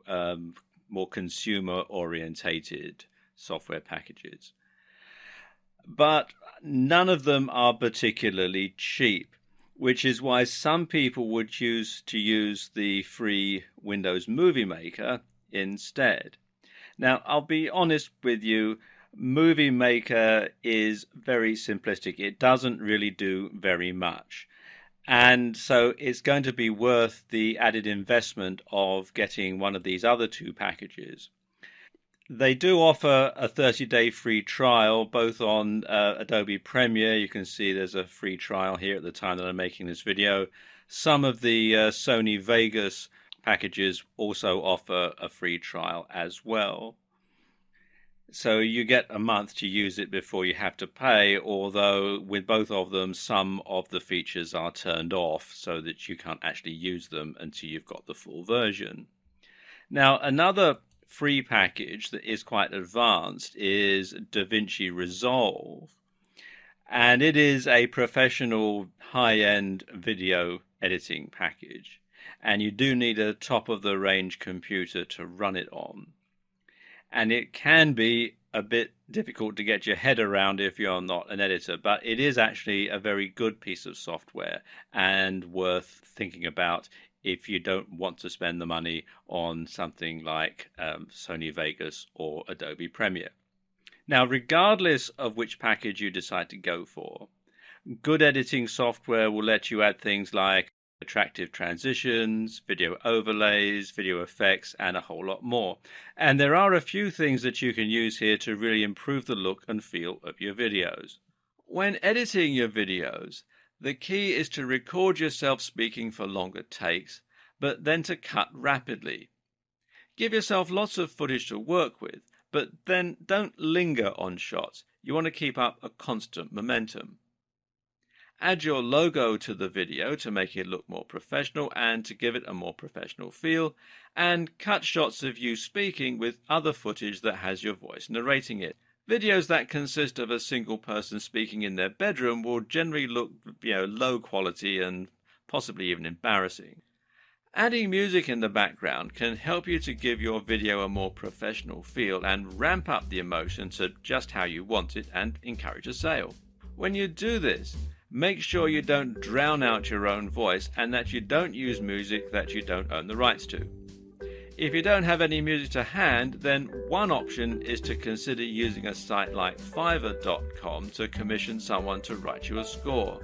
more consumer-orientated software packages. But none of them are particularly cheap, which is why some people would choose to use the free Windows Movie Maker instead. Now, I'll be honest with you, Movie Maker is very simplistic. It doesn't really do very much. And so it's going to be worth the added investment of getting one of these other two packages. They do offer a 30-day free trial, both on Adobe Premiere. You can see there's a free trial here at the time that I'm making this video. Some of the Sony Vegas packages also offer a free trial as well. So you get a month to use it before you have to pay, although with both of them, some of the features are turned off so that you can't actually use them until you've got the full version. Now, another free package that is quite advanced is DaVinci Resolve, and it is a professional high-end video editing package, and you do need a top-of-the-range computer to run it on. And it can be a bit difficult to get your head around if you're not an editor, but it is actually a very good piece of software and worth thinking about if you don't want to spend the money on something like Sony Vegas or Adobe Premiere. Now, regardless of which package you decide to go for, good editing software will let you add things like attractive transitions, video overlays, video effects, and a whole lot more. And there are a few things that you can use here to really improve the look and feel of your videos. When editing your videos, the key is to record yourself speaking for longer takes, but then to cut rapidly. Give yourself lots of footage to work with, but then don't linger on shots. You want to keep up a constant momentum. Add your logo to the video to make it look more professional and to give it a more professional feel, and cut shots of you speaking with other footage that has your voice narrating it. Videos that consist of a single person speaking in their bedroom will generally look, low quality and possibly even embarrassing. Adding music in the background can help you to give your video a more professional feel and ramp up the emotion to just how you want it and encourage a sale. When you do this, make sure you don't drown out your own voice and that you don't use music that you don't own the rights to. If you don't have any music to hand, then one option is to consider using a site like Fiverr.com to commission someone to write you a score.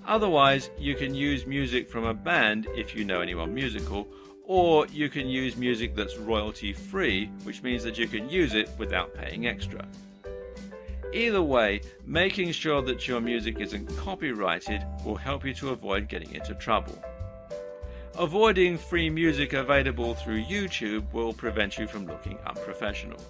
Otherwise, you can use music from a band if you know anyone musical, or you can use music that's royalty free, which means that you can use it without paying extra. Either way, making sure that your music isn't copyrighted will help you to avoid getting into trouble. Avoiding free music available through YouTube will prevent you from looking unprofessional.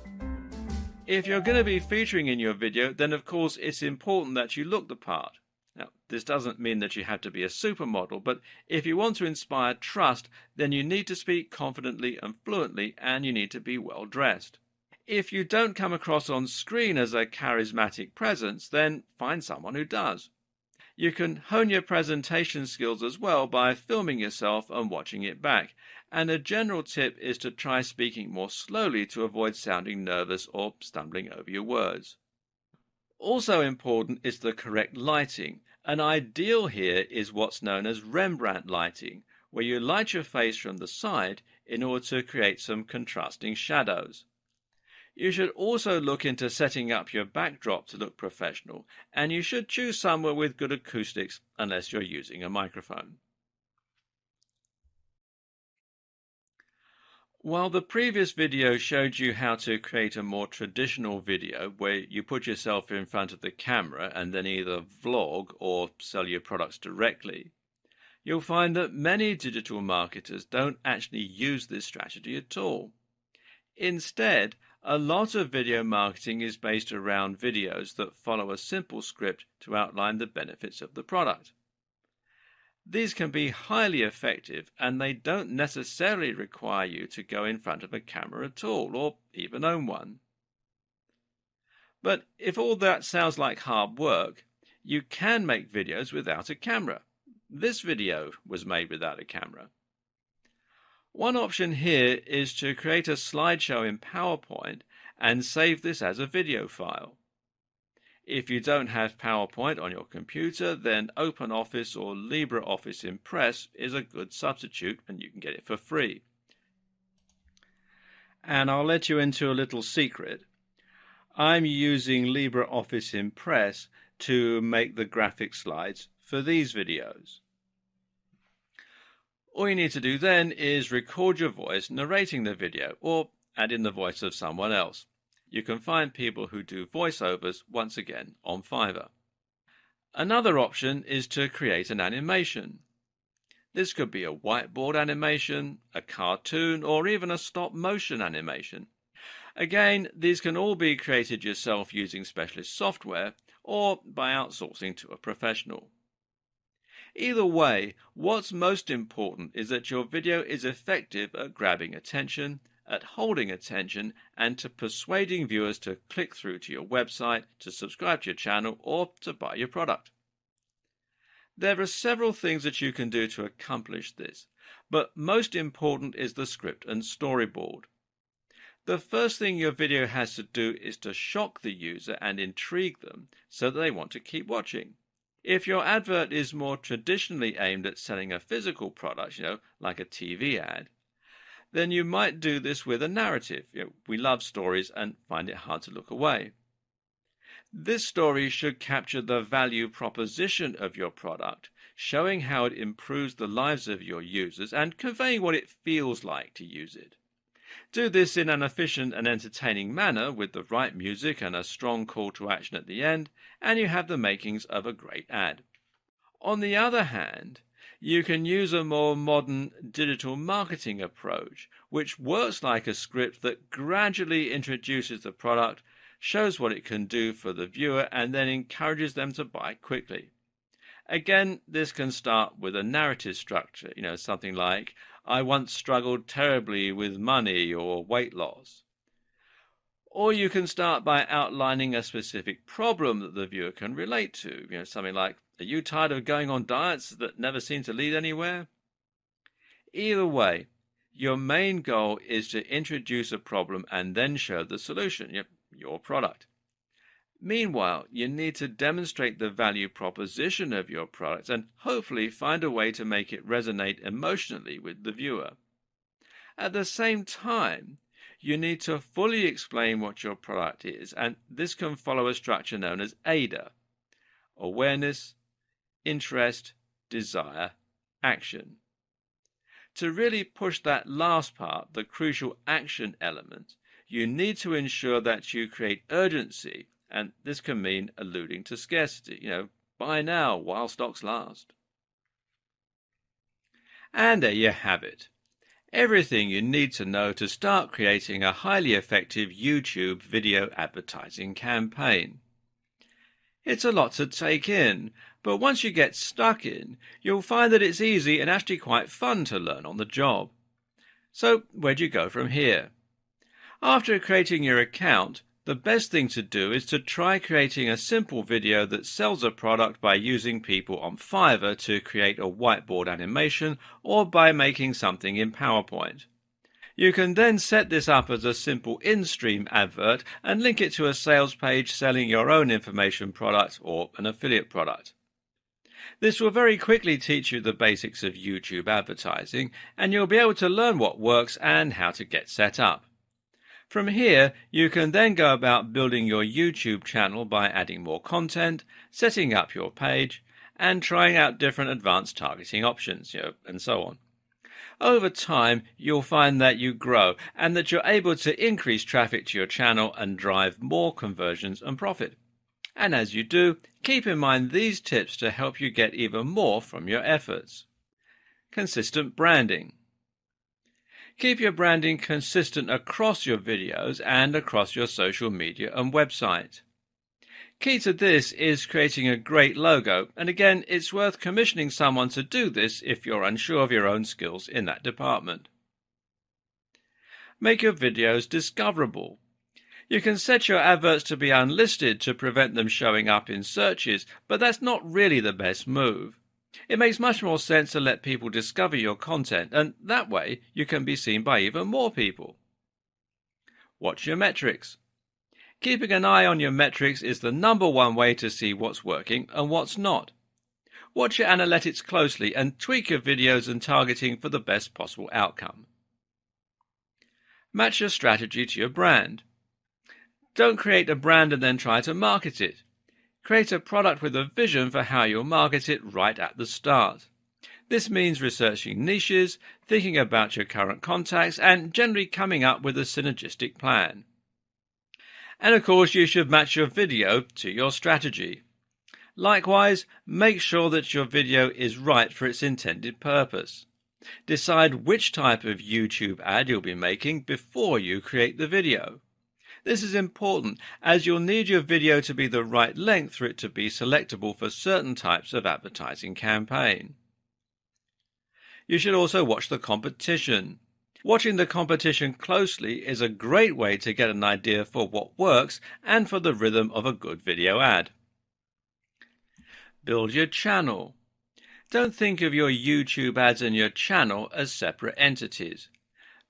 If you're going to be featuring in your video, then of course it's important that you look the part. Now, this doesn't mean that you have to be a supermodel, but if you want to inspire trust, then you need to speak confidently and fluently, and you need to be well dressed. If you don't come across on screen as a charismatic presence, then find someone who does. You can hone your presentation skills as well by filming yourself and watching it back. And a general tip is to try speaking more slowly to avoid sounding nervous or stumbling over your words. Also important is the correct lighting. An ideal here is what's known as Rembrandt lighting, where you light your face from the side in order to create some contrasting shadows. You should also look into setting up your backdrop to look professional, and you should choose somewhere with good acoustics unless you're using a microphone. While the previous video showed you how to create a more traditional video where you put yourself in front of the camera and then either vlog or sell your products directly, you'll find that many digital marketers don't actually use this strategy at all. Instead, a lot of video marketing is based around videos that follow a simple script to outline the benefits of the product. These can be highly effective, and they don't necessarily require you to go in front of a camera at all, or even own one. But if all that sounds like hard work, you can make videos without a camera. This video was made without a camera. One option here is to create a slideshow in PowerPoint and save this as a video file. If you don't have PowerPoint on your computer, then OpenOffice or LibreOffice Impress is a good substitute, and you can get it for free. And I'll let you into a little secret. I'm using LibreOffice Impress to make the graphic slides for these videos. All you need to do then is record your voice narrating the video, or add in the voice of someone else. You can find people who do voiceovers once again on Fiverr. Another option is to create an animation. This could be a whiteboard animation, a cartoon, or even a stop-motion animation. Again, these can all be created yourself using specialist software or by outsourcing to a professional. Either way, what's most important is that your video is effective at grabbing attention, at holding attention, and to persuading viewers to click through to your website, to subscribe to your channel, or to buy your product. There are several things that you can do to accomplish this, but most important is the script and storyboard. The first thing your video has to do is to shock the user and intrigue them so that they want to keep watching. If your advert is more traditionally aimed at selling a physical product, like a TV ad, then you might do this with a narrative. We love stories and find it hard to look away. This story should capture the value proposition of your product, showing how it improves the lives of your users and conveying what it feels like to use it. Do this in an efficient and entertaining manner with the right music and a strong call to action at the end, and you have the makings of a great ad. On the other hand, you can use a more modern digital marketing approach, which works like a script that gradually introduces the product, shows what it can do for the viewer, and then encourages them to buy quickly. Again, this can start with a narrative structure, something like, "I once struggled terribly with money or weight loss." Or you can start by outlining a specific problem that the viewer can relate to, something like, "Are you tired of going on diets that never seem to lead anywhere?" Either way, your main goal is to introduce a problem and then show the solution, your product. Meanwhile, you need to demonstrate the value proposition of your product and hopefully find a way to make it resonate emotionally with the viewer. At the same time, you need to fully explain what your product is, and this can follow a structure known as AIDA: awareness, interest, desire, action. To really push that last part, the crucial action element, you need to ensure that you create urgency, and this can mean alluding to scarcity, buy now while stocks last. And there you have it. Everything you need to know to start creating a highly effective YouTube video advertising campaign. It's a lot to take in, but once you get stuck in, you'll find that it's easy and actually quite fun to learn on the job. So where do you go from here? After creating your account, the best thing to do is to try creating a simple video that sells a product by using people on Fiverr to create a whiteboard animation, or by making something in PowerPoint. You can then set this up as a simple in-stream advert and link it to a sales page selling your own information product or an affiliate product. This will very quickly teach you the basics of YouTube advertising, and you'll be able to learn what works and how to get set up. From here, you can then go about building your YouTube channel by adding more content, setting up your page, and trying out different advanced targeting options, and so on. Over time, you'll find that you grow and that you're able to increase traffic to your channel and drive more conversions and profit. And as you do, keep in mind these tips to help you get even more from your efforts. Consistent branding. Keep your branding consistent across your videos and across your social media and website. Key to this is creating a great logo, and again, it's worth commissioning someone to do this if you're unsure of your own skills in that department. Make your videos discoverable. You can set your adverts to be unlisted to prevent them showing up in searches, but that's not really the best move. It makes much more sense to let people discover your content, and that way you can be seen by even more people. Watch your metrics. Keeping an eye on your metrics is the #1 way to see what's working and what's not. Watch your analytics closely and tweak your videos and targeting for the best possible outcome. Match your strategy to your brand. Don't create a brand and then try to market it. Create a product with a vision for how you'll market it right at the start. This means researching niches, thinking about your current contacts, and generally coming up with a synergistic plan. And of course, you should match your video to your strategy. Likewise, make sure that your video is right for its intended purpose. Decide which type of YouTube ad you'll be making before you create the video. This is important, as you'll need your video to be the right length for it to be selectable for certain types of advertising campaign. You should also watch the competition. Watching the competition closely is a great way to get an idea for what works and for the rhythm of a good video ad. Build your channel. Don't think of your YouTube ads and your channel as separate entities.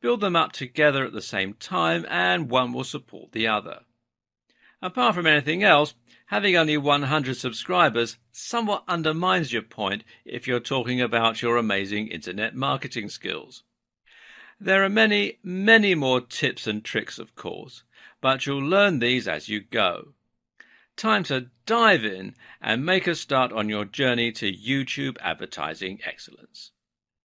Build them up together at the same time, and one will support the other. Apart from anything else, having only 100 subscribers somewhat undermines your point if you're talking about your amazing internet marketing skills. There are many, many more tips and tricks, of course, but you'll learn these as you go. Time to dive in and make a start on your journey to YouTube advertising excellence.